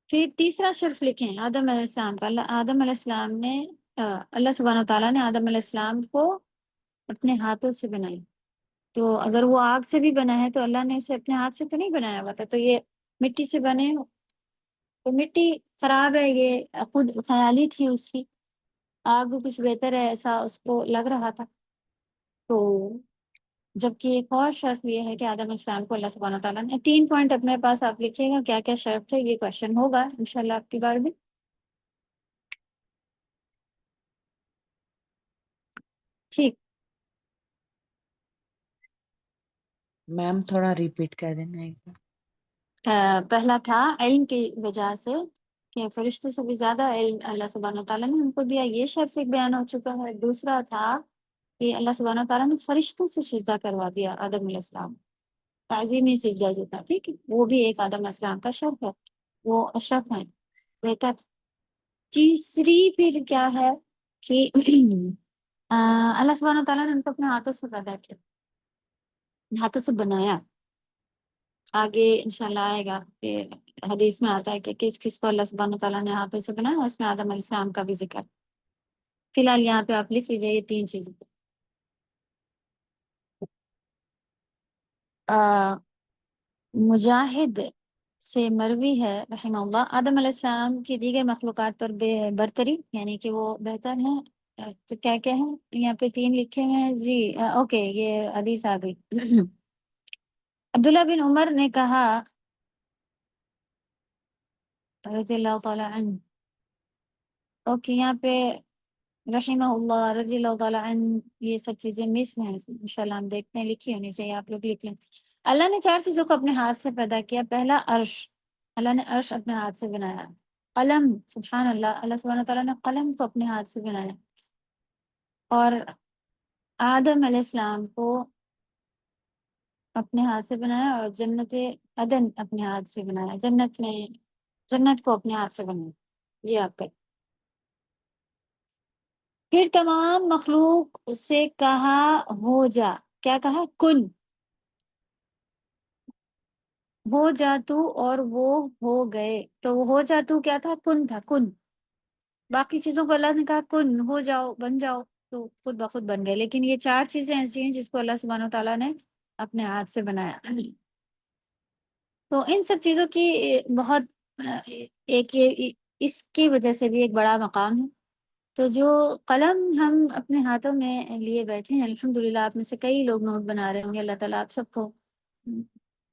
[SPEAKER 1] پھر تیسرا شرف لکھیں آدم علیہ السلام کا. آدم علیہ السلام نے اللہ سبحانہ تعالیٰ نے آدم علیہ السلام کو اپنے ہاتھوں سے بنائی. تو اگر وہ آگ سے بھی بنا ہے تو اللہ نے اسے اپنے ہاتھ سے تو نہیں بنایا ہوا تھا. تو یہ مٹی سے بنے، تو مٹی خراب ہے، یہ خود خیالی تھی اس کی. آگ کچھ بہتر ہے ایسا اس کو لگ رہا تھا. تو جبکہ ایک اور شرط یہ ہے کہ آدم علیہ السلام کو اللہ سبحانہ تعالیٰ نے 3 پوائنٹ اپنے پاس آپ لکھیے گا کیا کیا شرط ہے. یہ کوشچن ہوگا انشاءاللہ آپ کی بار میں. ٹھیک،
[SPEAKER 6] میم تھوڑا ریپیٹ کر دینا ایک بار.
[SPEAKER 1] پہلا تھا علم کی وجہ سے کہ فرشتوں سے بھی زیادہ علم اللہ سبحانہ تعالیٰ نے ان کو دیا، یہ شرف ایک بیان ہو چکا ہے۔ دوسرا تھا کہ اللہ سبحانہ تعالیٰ نے فرشتوں سے سجدہ کروا دیا آدم علیہ السلام، تعظیمی سجدہ جو تھا، ٹھیک ہے، وہ بھی ایک آدم علیہ السلام کا شرف ہے، وہ اشرف ہے، بہتر۔ تیسری پھر کیا ہے کہ اللہ سبحانہ تعالیٰ نے ان کو اپنے ہاتھوں سے پیدا کیا، ہاتھوں سے بنایا۔ آگے انشاءاللہ آئے گا کہ حدیث میں آتا ہے کہ کس کس کو اللہ سبحانہ تعالیٰ نے ہاتھوں سے بنایا، اس میں آدم علیہ السلام کا بھی ذکر۔ فی الحال یہاں پہ آپ لکھ لیجیے یہ 3 چیزیں۔ مجاہد سے مروی ہے رحمہ اللہ، آدم علیہ السلام کی دیگر مخلوقات پر برتری، یعنی کہ وہ بہتر ہیں۔ تو کیا کیا ہے یہاں پہ 3 لکھے ہیں جی، اوکے، یہ حدیث آ گئی۔ عبداللہ بن عمر نے کہا رضی اللہ تعالیٰ عنہ، اوکے، یہاں پہ رحمہ اللہ رضی اللہ تعالیٰ عنہ، یہ سب چیزیں مس ہیں، انشاءاللہ ہم دیکھتے ہیں، لکھی ہونی چاہیے، آپ لوگ لکھ لیں۔ اللہ نے 4 چیزوں کو اپنے ہاتھ سے پیدا کیا۔ پہلا عرش، اللہ نے عرش اپنے ہاتھ سے بنایا۔ قلم، سبحان اللہ، اللہ سبحانہ تعالیٰ نے قلم کو اپنے ہاتھ سے بنایا۔ اور آدم علیہ السلام کو اپنے ہاتھ سے بنایا، اور جنت عدن اپنے ہاتھ سے بنایا، جنت کو اپنے ہاتھ سے بنایا، یہ آپ کا۔ پھر تمام مخلوق سے کہا ہو جا، کیا کہا؟ کن، ہو جا تو، اور وہ ہو گئے۔ تو وہ ہو جا تو کیا تھا؟ کن تھا، کن۔ باقی چیزوں کو اللہ نے کہا کن، ہو جاؤ، بن جاؤ، تو خود بخود بن گئے۔ لیکن یہ 4 چیزیں ایسی ہیں جس کو اللہ سبحانہ تعالیٰ نے اپنے ہاتھ سے بنایا۔ تو ان سب چیزوں کی بہت ایک اس کی وجہ سے بھی ایک بڑا مقام ہے۔ تو جو قلم ہم اپنے ہاتھوں میں لیے بیٹھے ہیں، الحمدللہ آپ میں سے کئی لوگ نوٹ بنا رہے ہوں گے، اللہ تعالیٰ آپ سب کو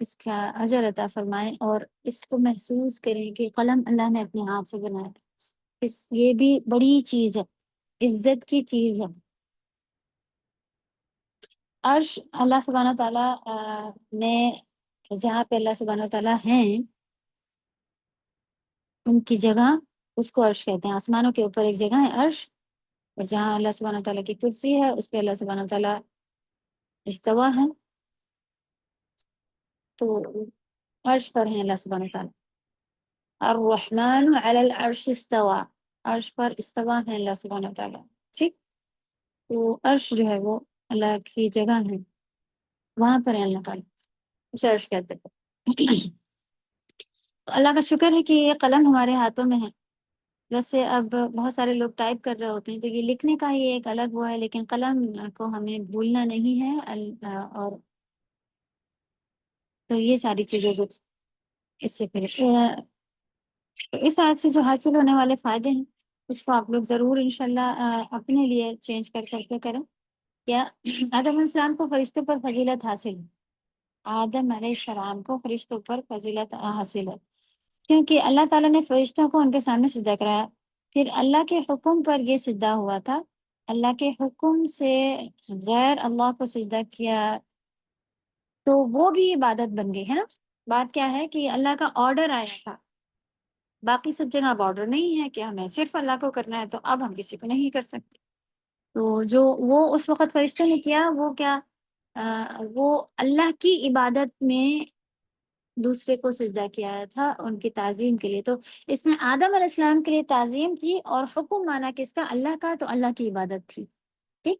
[SPEAKER 1] اس کا اجر عطا فرمائیں، اور اس کو محسوس کریں کہ قلم اللہ نے اپنے ہاتھ سے بنایا۔ یہ بھی بڑی چیز ہے، عزت کی چیز ہے۔ عرش اللہ سبحانہ تعالیٰ نے، جہاں پہ اللہ سبحانہ تعالیٰ ہیں ان کی جگہ، اس کو عرش کہتے ہیں۔ آسمانوں کے اوپر ایک جگہ ہے عرش، اور جہاں اللہ سبحانہ تعالیٰ کی کرسی ہے اس پہ اللہ سبحانہ تعالیٰ استوا ہے، تو عرش پر ہیں اللہ سبحانہ تعالیٰ۔ الرحمن علی العرش استوا، عرش پر استوا ہے اللہ سبحانہ تعالیٰ، ٹھیک۔ تو عرش جو ہے وہ اللہ کی جگہ ہے، وہاں پر ہے اللہ تعالیٰ، اسے عرش کہتے ہیں۔ تو اللہ کا شکر ہے کہ یہ قلم ہمارے ہاتھوں میں ہے۔ ویسے اب بہت سارے لوگ ٹائپ کر رہے ہوتے ہیں، تو یہ لکھنے کا ہی ایک الگ وہ ہے، لیکن قلم کو ہمیں بھولنا نہیں ہے۔ اور تو یہ ساری چیزیں جو اس سے پھر اس آیت سے جو حاصل ہونے والے فائدے ہیں اس کو آپ لوگ ضرور انشاءاللہ اپنے لیے چینج کر کے کریں۔ کیا آدم علیہ السلام کو فرشتوں پر فضیلت حاصل ہے؟ آدم علیہ السلام کو فرشتوں پر فضیلت حاصل ہے کیونکہ اللہ تعالیٰ نے فرشتوں کو ان کے سامنے سجدہ کرایا، پھر اللہ کے حکم پر یہ سجدہ ہوا تھا، اللہ کے حکم سے غیر اللہ کو سجدہ کیا تو وہ بھی عبادت بن گئی ہے نا۔ بات کیا ہے کہ اللہ کا آرڈر آیا تھا، باقی سب جگہ اب آرڈر نہیں ہے کہ ہمیں صرف اللہ کو کرنا ہے، تو اب ہم کسی کو نہیں کر سکتے۔ تو جو وہ اس وقت فرشتوں نے کیا، وہ کیا، وہ اللہ کی عبادت میں دوسرے کو سجدہ کیا تھا ان کی تعظیم کے لیے۔ تو اس میں آدم علیہ السلام کے لیے تعظیم تھی، اور حکم مانا کس کا؟ اللہ کا، تو اللہ کی عبادت تھی، ٹھیک۔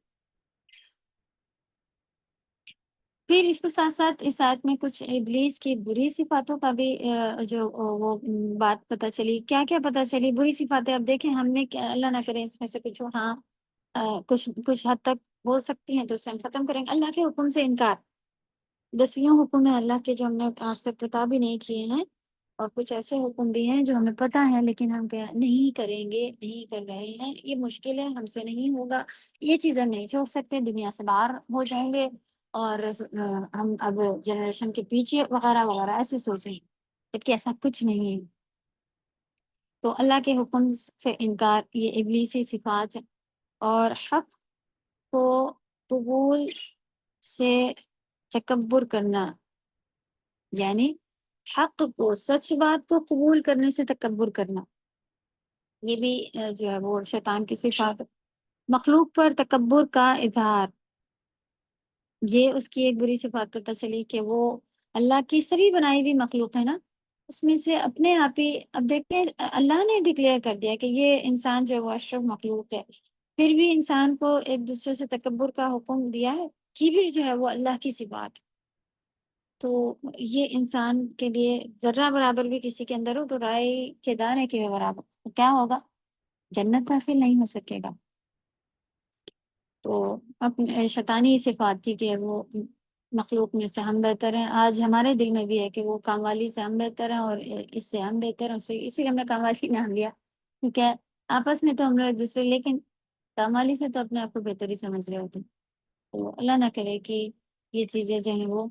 [SPEAKER 1] پھر اس کے ساتھ ساتھ اس آیت میں کچھ ابلیس کی بری صفاتوں کا بھی جو وہ بات پتہ چلی۔ کیا کیا پتہ چلی بری صفاتیں؟ اب دیکھیں ہم نے اللہ نہ کرے اس میں سے کچھ ہاں کچھ حد تک ہو سکتی ہیں، تو اسے ہم ختم کریں گے۔ اللہ کے حکم سے انکار، 10 حکم ہیں اللہ کے جو ہم نے آج تک پتہ بھی نہیں کیے ہیں، اور کچھ ایسے حکم بھی ہیں جو ہمیں پتہ ہے لیکن ہم نہیں کریں گے، نہیں کر رہے ہیں، یہ مشکل ہے، ہم سے نہیں ہوگا، یہ چیزیں نہیں چھوڑ سکتے، دنیا سے باہر ہو جائیں گے، اور ہم اب جنریشن کے پیچھے وغیرہ وغیرہ ایسے سوچیں، جبکہ ایسا کچھ نہیں ہے۔ تو اللہ کے حکم سے انکار یہ ابلیسی صفات ہے، اور حق کو قبول سے تکبر کرنا، یعنی حق کو، سچ بات کو قبول کرنے سے تکبر کرنا، یہ بھی جو ہے وہ شیطان کی صفات ہے۔ مخلوق پر تکبر کا اظہار، یہ اس کی ایک بری صفات پتہ چلی کہ وہ اللہ کی سبھی بنائی ہوئی مخلوق ہے نا، اس میں سے اپنے آپ ہی، اب دیکھیں اللہ نے ڈکلیئر کر دیا کہ یہ انسان جو ہے وہ اشرف مخلوق ہے، پھر بھی انسان کو ایک دوسرے سے تکبر کا حکم دیا ہے۔ کبر جو ہے وہ اللہ کی صفات ہے، تو یہ انسان کے لیے ذرہ برابر بھی کسی کے اندر ہو تو رائے کے دانے کے برابر، تو کیا ہوگا؟ جنت داخل نہیں ہو سکے گا۔ تو اپنے شیطانی صفات تھی کہ وہ مخلوق میں سے ہم بہتر ہیں۔ آج ہمارے دل میں بھی ہے کہ وہ کام والی سے ہم بہتر ہیں اور اس سے ہم بہتر ہیں، اسی لیے ہم نے کام والی نام لیا، کیونکہ آپس میں تو ہم لوگ ایک دوسرے، لیکن کام والی سے تو اپنے آپ کو بہتر ہی سمجھ رہے ہوتے ہیں۔ تو اللہ نہ کرے کہ یہ چیزیں جو ہیں وہ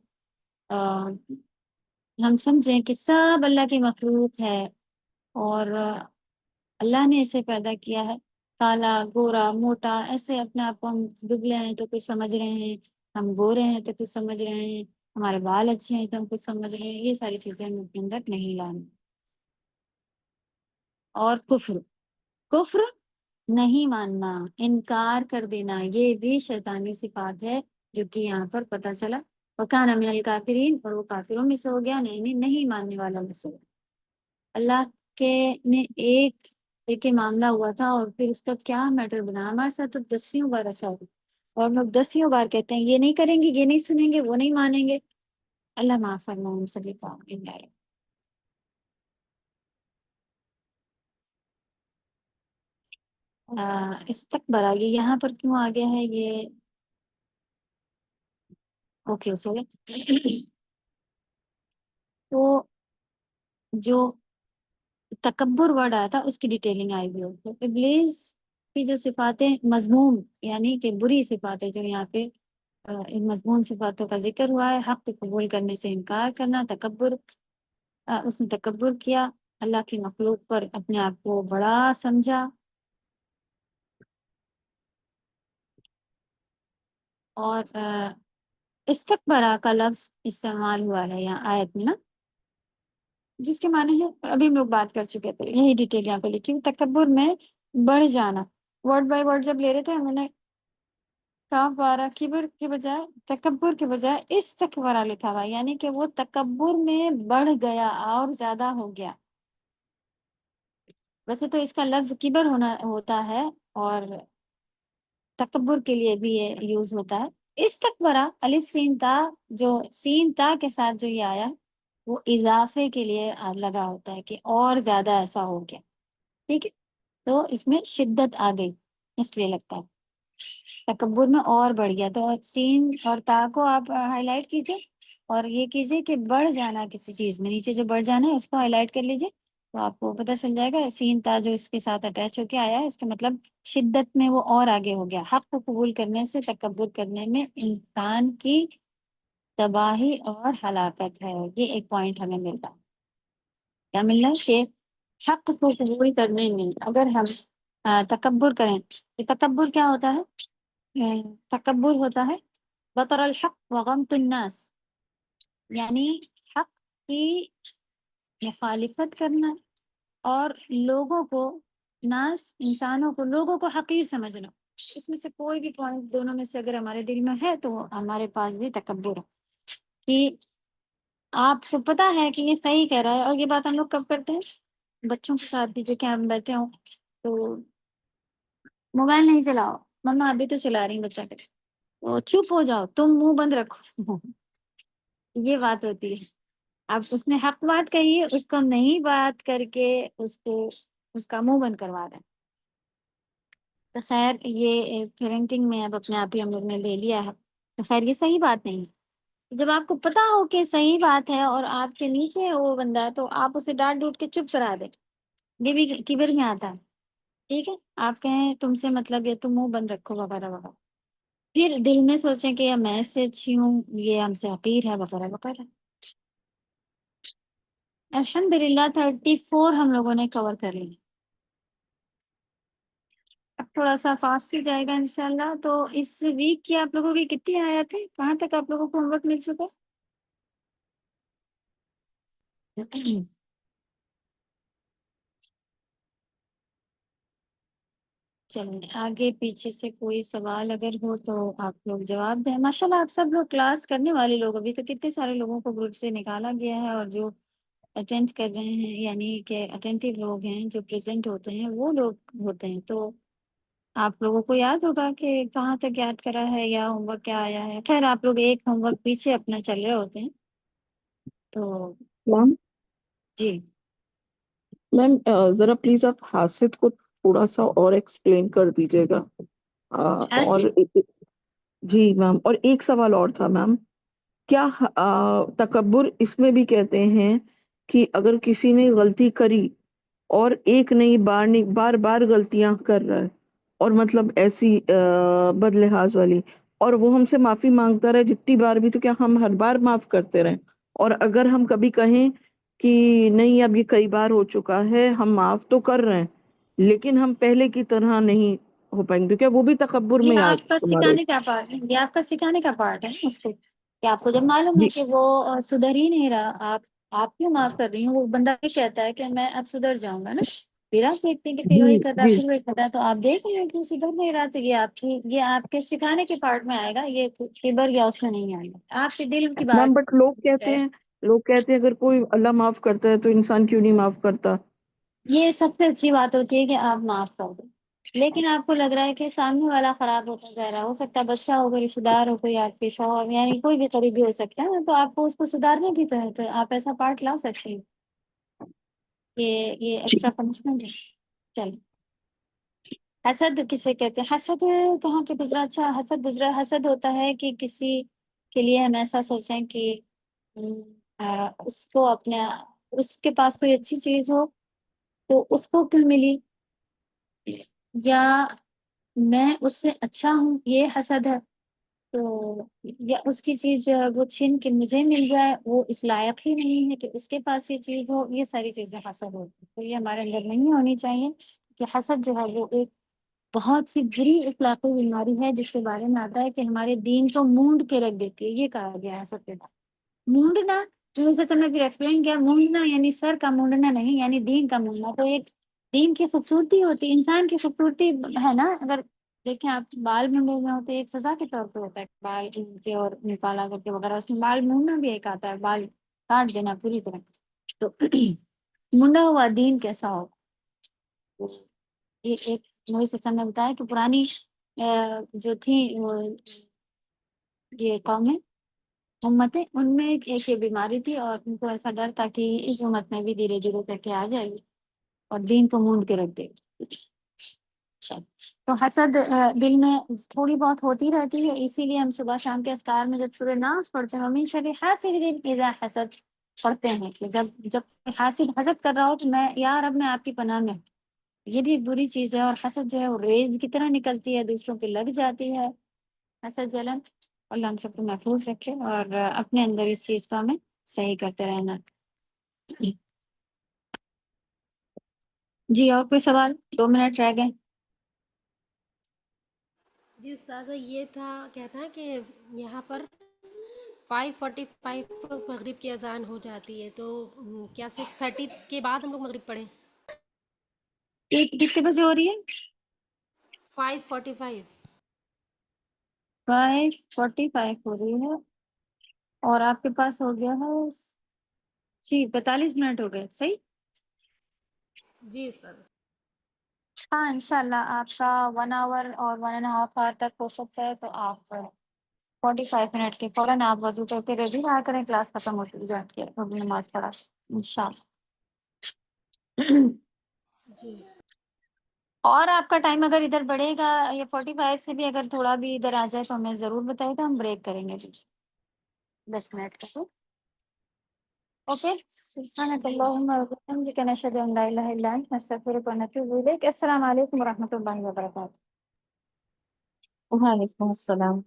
[SPEAKER 1] ہم سمجھیں کہ سب اللہ کی مخلوق ہے، اور اللہ نے اسے پیدا کیا ہے، کالا گورا موٹا ایسے اپنے آپ کو ہم دبلے ہیں تو کچھ سمجھ رہے ہیں، ہم گورے ہیں تو کچھ سمجھ رہے ہیں، ہمارے بال اچھے ہیں تو ہم کچھ سمجھ رہے ہیں، یہ ساری چیزیں ہم اپنے اندر نہیں لانی۔ اور کفر نہیں ماننا، انکار کر دینا، یہ بھی شیطانی صفات ہے، جو کہ یہاں پر پتہ چلا وَكَانَ مِنَ الْكَافِرِينَ، اور وہ کافروں میں سے ہو گیا، نہیں ماننے والوں میں سے ہو گیا۔ اللہ کے نے ایک ہی معاملہ ہوا تھا اور پھر اس کا کیا میٹر بنا، ہمارے ساتھ تو 10 بار ایسا ہوا، اور لوگ 10 بار کہتے ہیں یہ نہیں کریں گے، یہ نہیں سنیں گے، وہ نہیں مانیں گے۔ اللہ معاف فرمائے ہم سبھی کو، آمین یا رب۔ استکبرا، یہ یہاں پر کیوں آ گیا ہے یہ؟ اوکے سو تو جو تکبر ورڈ آیا تھا اس کی ڈیٹیلنگ آئی ہوئی ہو، تو ابلیس کی جو صفاتیں مذموم یعنی کہ بری صفاتیں جو یہاں پہ ان مضمون صفاتوں کا ذکر ہوا ہے، حق کو قبول کرنے سے انکار کرنا، تکبر، اس نے تکبر کیا، اللہ کی مخلوق پر اپنے آپ کو بڑا سمجھا، اور استکبرا کا لفظ استعمال ہوا ہے یہاں آیت میں نا، جس کے معنی ہے ابھی ہم لوگ بات کر چکے تھے، یہی ڈیٹیل یہاں پہ لکھی ہوئی، تکبر میں بڑھ جانا۔ ورڈ بائی ورڈ جب لے رہے تھے ہم نے کاف بارہ کبر کے بجائے، تکبر کے بجائے استکبرا لکھا ہوا، یعنی کہ وہ تکبر میں بڑھ گیا اور زیادہ ہو گیا۔ ویسے تو اس کا لفظ کبر ہوتا ہے اور تکبر کے لیے بھی یہ یوز ہوتا ہے۔ استکبرا الف سین تا، جو سین تا کے ساتھ جو یہ آیا وہ اضافے کے لیے لگا ہوتا ہے کہ اور زیادہ ایسا ہو گیا، ٹھیک ہے، تو اس میں شدت آ گئی اس لیے لگتا ہے تکبر میں اور بڑھ گیا۔ تو سین اور تا کو آپ ہائی لائٹ کیجئے اور یہ کیجئے کہ بڑھ جانا کسی چیز میں، نیچے جو بڑھ جانا ہے اس کو ہائی لائٹ کر لیجئے، تو آپ کو پتہ چل جائے گا سین تا جو اس کے ساتھ اٹیچ ہو کے آیا ہے، اس کا مطلب شدت میں وہ اور آگے ہو گیا۔ حق کو قبول کرنے سے تکبر کرنے میں انسان کی تباہی اور ہلاکت ہے۔ یہ ایک پوائنٹ ہمیں مل رہا ہے، کیا مل رہا ہے؟ کہ حق کو قبول کرنے میں اگر ہم تکبر کریں، تو تکبر کیا ہوتا ہے؟ تکبر ہوتا ہے بطر الحق وغمط الناس، یعنی حق کی مخالفت کرنا اور لوگوں کو، ناس انسانوں کو، لوگوں کو حقیر سمجھنا۔ اس میں سے کوئی بھی پوائنٹ دونوں میں سے اگر ہمارے دل میں ہے تو ہمارے پاس بھی تکبر ہے، کہ آپ کو پتا ہے کہ یہ صحیح کہہ رہا ہے، اور یہ بات ہم لوگ کب کرتے ہیں؟ بچوں کے ساتھ بھی، جو کہ ہم بیٹھے ہوں تو موبائل نہیں چلاؤ، مما ابھی تو چلا رہی بچہ کے، تو چپ ہو جاؤ، تم منہ بند رکھو یہ بات ہوتی ہے۔ اب اس نے حق بات کہی ہے، اس کو ہم نہیں بات کر کے اس کا منہ بند کروا دیں، تو خیر یہ پیرنٹنگ میں اب اپنے آپ ہی ہم لوگ نے لے لیا ہے، تو خیر یہ صحیح بات نہیں ہے۔ جب آپ کو پتا ہو کہ صحیح بات ہے اور آپ کے نیچے ہے وہ بندہ، تو آپ اسے ڈانٹ ڈوٹ کے چپ کرا دیں، یہ بھی کبر میں آتا ہے، ٹھیک ہے، آپ کہیں تم سے مطلب یہ تم منہ بند رکھو وغیرہ وغیرہ، پھر دل میں سوچیں کہ میں اس سے اچھی ہوں، یہ ہم سے حقیر ہے وغیرہ وغیرہ۔ الحمدللہ 34 ہم لوگوں نے کور کر لی، اب تھوڑا سا فاسٹ ہی جائے گا انشاءاللہ۔ تو اس ویک کی آپ لوگوں کی کتنی آیات ہیں؟ کہاں تک آپ لوگوں کو ہوم ورک مل چکا؟ چلیے آگے پیچھے سے کوئی سوال اگر ہو تو آپ لوگ جواب دیں. ماشاء اللہ آپ سب لوگ کلاس کرنے والے لوگ، ابھی تو کتنے سارے لوگوں کو گروپ سے نکالا گیا ہے، اور جو اٹینڈ کر رہے ہیں یعنی کہ اٹینٹیو لوگ ہیں جو پریزنٹ ہوتے ہیں وہ لوگ ہوتے ہیں. تو آپ لوگوں کو یاد ہوگا کہ کہاں تک یاد کرا ہے یا ہوم ورک کیا آیا ہے. خیر آپ لوگ ایک ہوم ورک پیچھے اپنا چل رہے ہوتے ہیں. تو
[SPEAKER 2] میم
[SPEAKER 1] جی
[SPEAKER 2] میم ذرا پلیز آپ حاسد کو تھوڑا سا اور ایکسپلین کر دیجیے گا. اور
[SPEAKER 1] حاسد
[SPEAKER 2] جی میم، اور ایک سوال اور تھا میم، کیا تکبر اس میں بھی کہتے ہیں کہ اگر کسی نے غلطی کری اور ایک نہیں بار بار غلطیاں کر رہا ہے، اور مطلب ایسی بد لحاظ والی، اور وہ ہم سے معافی مانگتا رہے جتنی بار بھی، تو کیا ہم ہر بار معاف کرتے رہیں؟ اور اگر ہم کبھی کہیں کہ نہیں اب یہ کئی بار ہو چکا ہے، ہم معاف تو کر رہے ہیں لیکن ہم پہلے کی طرح نہیں ہو پائیں گے، تو کیا وہ بھی تکبر
[SPEAKER 1] یہ
[SPEAKER 2] میں
[SPEAKER 1] آپ کا
[SPEAKER 2] شمار ہو؟
[SPEAKER 1] سکھانے کا پارٹ ہے، یہ آپ کا سکھانے کا پارٹ ہے اس کو، کہ آپ کو جب معلوم ہے
[SPEAKER 2] جی
[SPEAKER 1] کہ وہ سدھر ہی نہیں رہا، آپ کیوں معاف کر رہی ہیں؟ وہ بندہ یہ کہتا ہے کہ میں اب سدھر جاؤں گا نا، پھر آپ دیکھتے ہیں کہ پھر
[SPEAKER 2] جی
[SPEAKER 1] وہی کر رہا ہے،
[SPEAKER 2] جی
[SPEAKER 1] پھر وہی کر رہا ہے، تو آپ دیکھ رہے ہیں کہ وہ سدھر نہیں رہا. تو یہ آپ کے سکھانے کے پارٹ میں آئے گا، یہ کبر یا اس میں نہیں آئے گا. آپ کے دل کی
[SPEAKER 2] میم،
[SPEAKER 1] بات
[SPEAKER 2] بٹ
[SPEAKER 1] ہے.
[SPEAKER 2] لوگ کہتے ہیں اگر کوئی اللہ معاف کرتا ہے تو انسان کیوں نہیں معاف کرتا؟
[SPEAKER 1] یہ سب سے اچھی بات ہوتی ہے کہ آپ معاف کر دیں، لیکن آپ کو لگ رہا ہے کہ سامنے والا خراب ہوتا جا رہا ہے، ہو سکتا ہے بچہ ہو، کوئی رشتے دار ہو، کوئی آپ کے شوہر، یعنی کوئی بھی قریبی ہو سکتا ہے، تو آپ کو اس کو سدھارنے کی تحت آپ ایسا پارٹ لا سکتے ہیں کہ یہ
[SPEAKER 2] جی
[SPEAKER 1] ایکسٹرا پنشمنٹ ہے. چلیں، حسد کسے کہتے ہیں؟ حسد کہاں کے گزرا؟ اچھا حسد گزرا، حسد ہوتا ہے کہ کسی کے لیے ہم ایسا سوچیں کہ اس کو اپنے، اس کے پاس کوئی اچھی چیز ہو تو اس کو کیوں ملی، یا میں اس سے اچھا ہوں، یہ حسد ہے. تو یا اس کی چیز جو ہے وہ چھین کے مجھے مل جائے، وہ اس لائق ہی نہیں ہے کہ اس کے پاس یہ چیز ہو. یہ ساری چیزیں حسد ہوتی ہیں، تو یہ ہمارے اندر نہیں ہونی چاہیے. کہ حسد جو ہے وہ ایک بہت ہی بری اخلاقی بیماری ہے، جس کے بارے میں آتا ہے کہ ہمارے دین کو مونڈ کے رکھ دیتی ہے. یہ کہا گیا ہے حسد کے بعد. مونڈنا، جو سے میں پھر ایکسپلین کیا، مونڈنا یعنی سر کا مونڈنا نہیں، یعنی دین کا مونڈنا. تو ایک دین کی خوبصورتی ہوتی، انسان کی خوبصورتی ہے نا. اگر دیکھیں آپ بال مونڈے ہوئے ہوتے ایک سزا کے طور پہ ہوتا ہے، بال کے اور نکالا کر کے وغیرہ، اس میں بال مونڈنا بھی ایک آتا ہے، بال کاٹ دینا پوری طرح. تو منڈا ہوا دین کیسا ہو، یہ ایک نئی سسٹم نے بتایا کہ پرانی جو تھی یہ قومیں، امتیں، ان میں ایک یہ بیماری تھی، اور ان کو ایسا ڈر تھا کہ اس امت میں بھی دھیرے دھیرے کر کے آ جائے گی اور دین کو مونڈ کے رکھ دے گی. تو حسد دل میں تھوڑی بہت ہوتی رہتی ہے، اسی لیے ہم صبح شام کے اذکار میں جب سورہ ناس پڑھتے ہیں، ومن شر حاسد اذا حسد پڑھتے ہیں، کہ جب حاسد حسد کر رہا ہو تو میں یا رب میں آپ کی پناہ میں ہوں. یہ بھی بری چیز ہے، اور حسد جو ہے وہ ریز کی طرح نکلتی ہے، دوسروں پہ لگ جاتی ہے حسد جلن. اللہ ہم سب کو محفوظ رکھے، اور اپنے اندر اس چیز کو ہمیں صحیح کرتے رہنا. جی اور کوئی سوال؟ 2 منٹ رہ گئے.
[SPEAKER 7] جی استاذہ یہ تھا کہتا ہے کہ یہاں پر 5:45 پر مغرب کی اذان ہو جاتی ہے، تو کیا 6:30 کے بعد ہم لوگ مغرب پڑھیں؟
[SPEAKER 1] کتنے بجے ہو رہی ہے؟
[SPEAKER 7] 5:45.
[SPEAKER 1] 5:45 ہو رہی ہے، اور آپ کے پاس ہو گیا ہے جی 45 منٹ ہو گئے. صحیح.
[SPEAKER 7] جی استاذ.
[SPEAKER 1] ہاں انشاءاللہ آپ کا 1 آور اور 1.5 آور تک ہو سکتا ہے. تو آپ 45 منٹ کے فوراً آپ وضو کر کے ریڈی رہا کریں، کلاس ختم ہوتی ہے جوائن کیا نماز پڑھا انشاءاللہ.
[SPEAKER 7] جی
[SPEAKER 1] اور آپ کا ٹائم اگر ادھر بڑھے گا، یہ 45 سے بھی اگر تھوڑا بھی ادھر آ جائے تو ہمیں ضرور بتائے گا، ہم بریک کریں گے 10 منٹ کا. اوکے. سبحانک
[SPEAKER 7] جی
[SPEAKER 1] اللہم و بحمدک، نشہد ان لا الہ الا انت، نستغفرک و نتوب الیک. السلام علیکم و رحمۃ اللہ وبرکاتہ.
[SPEAKER 5] وعلیکم السلام.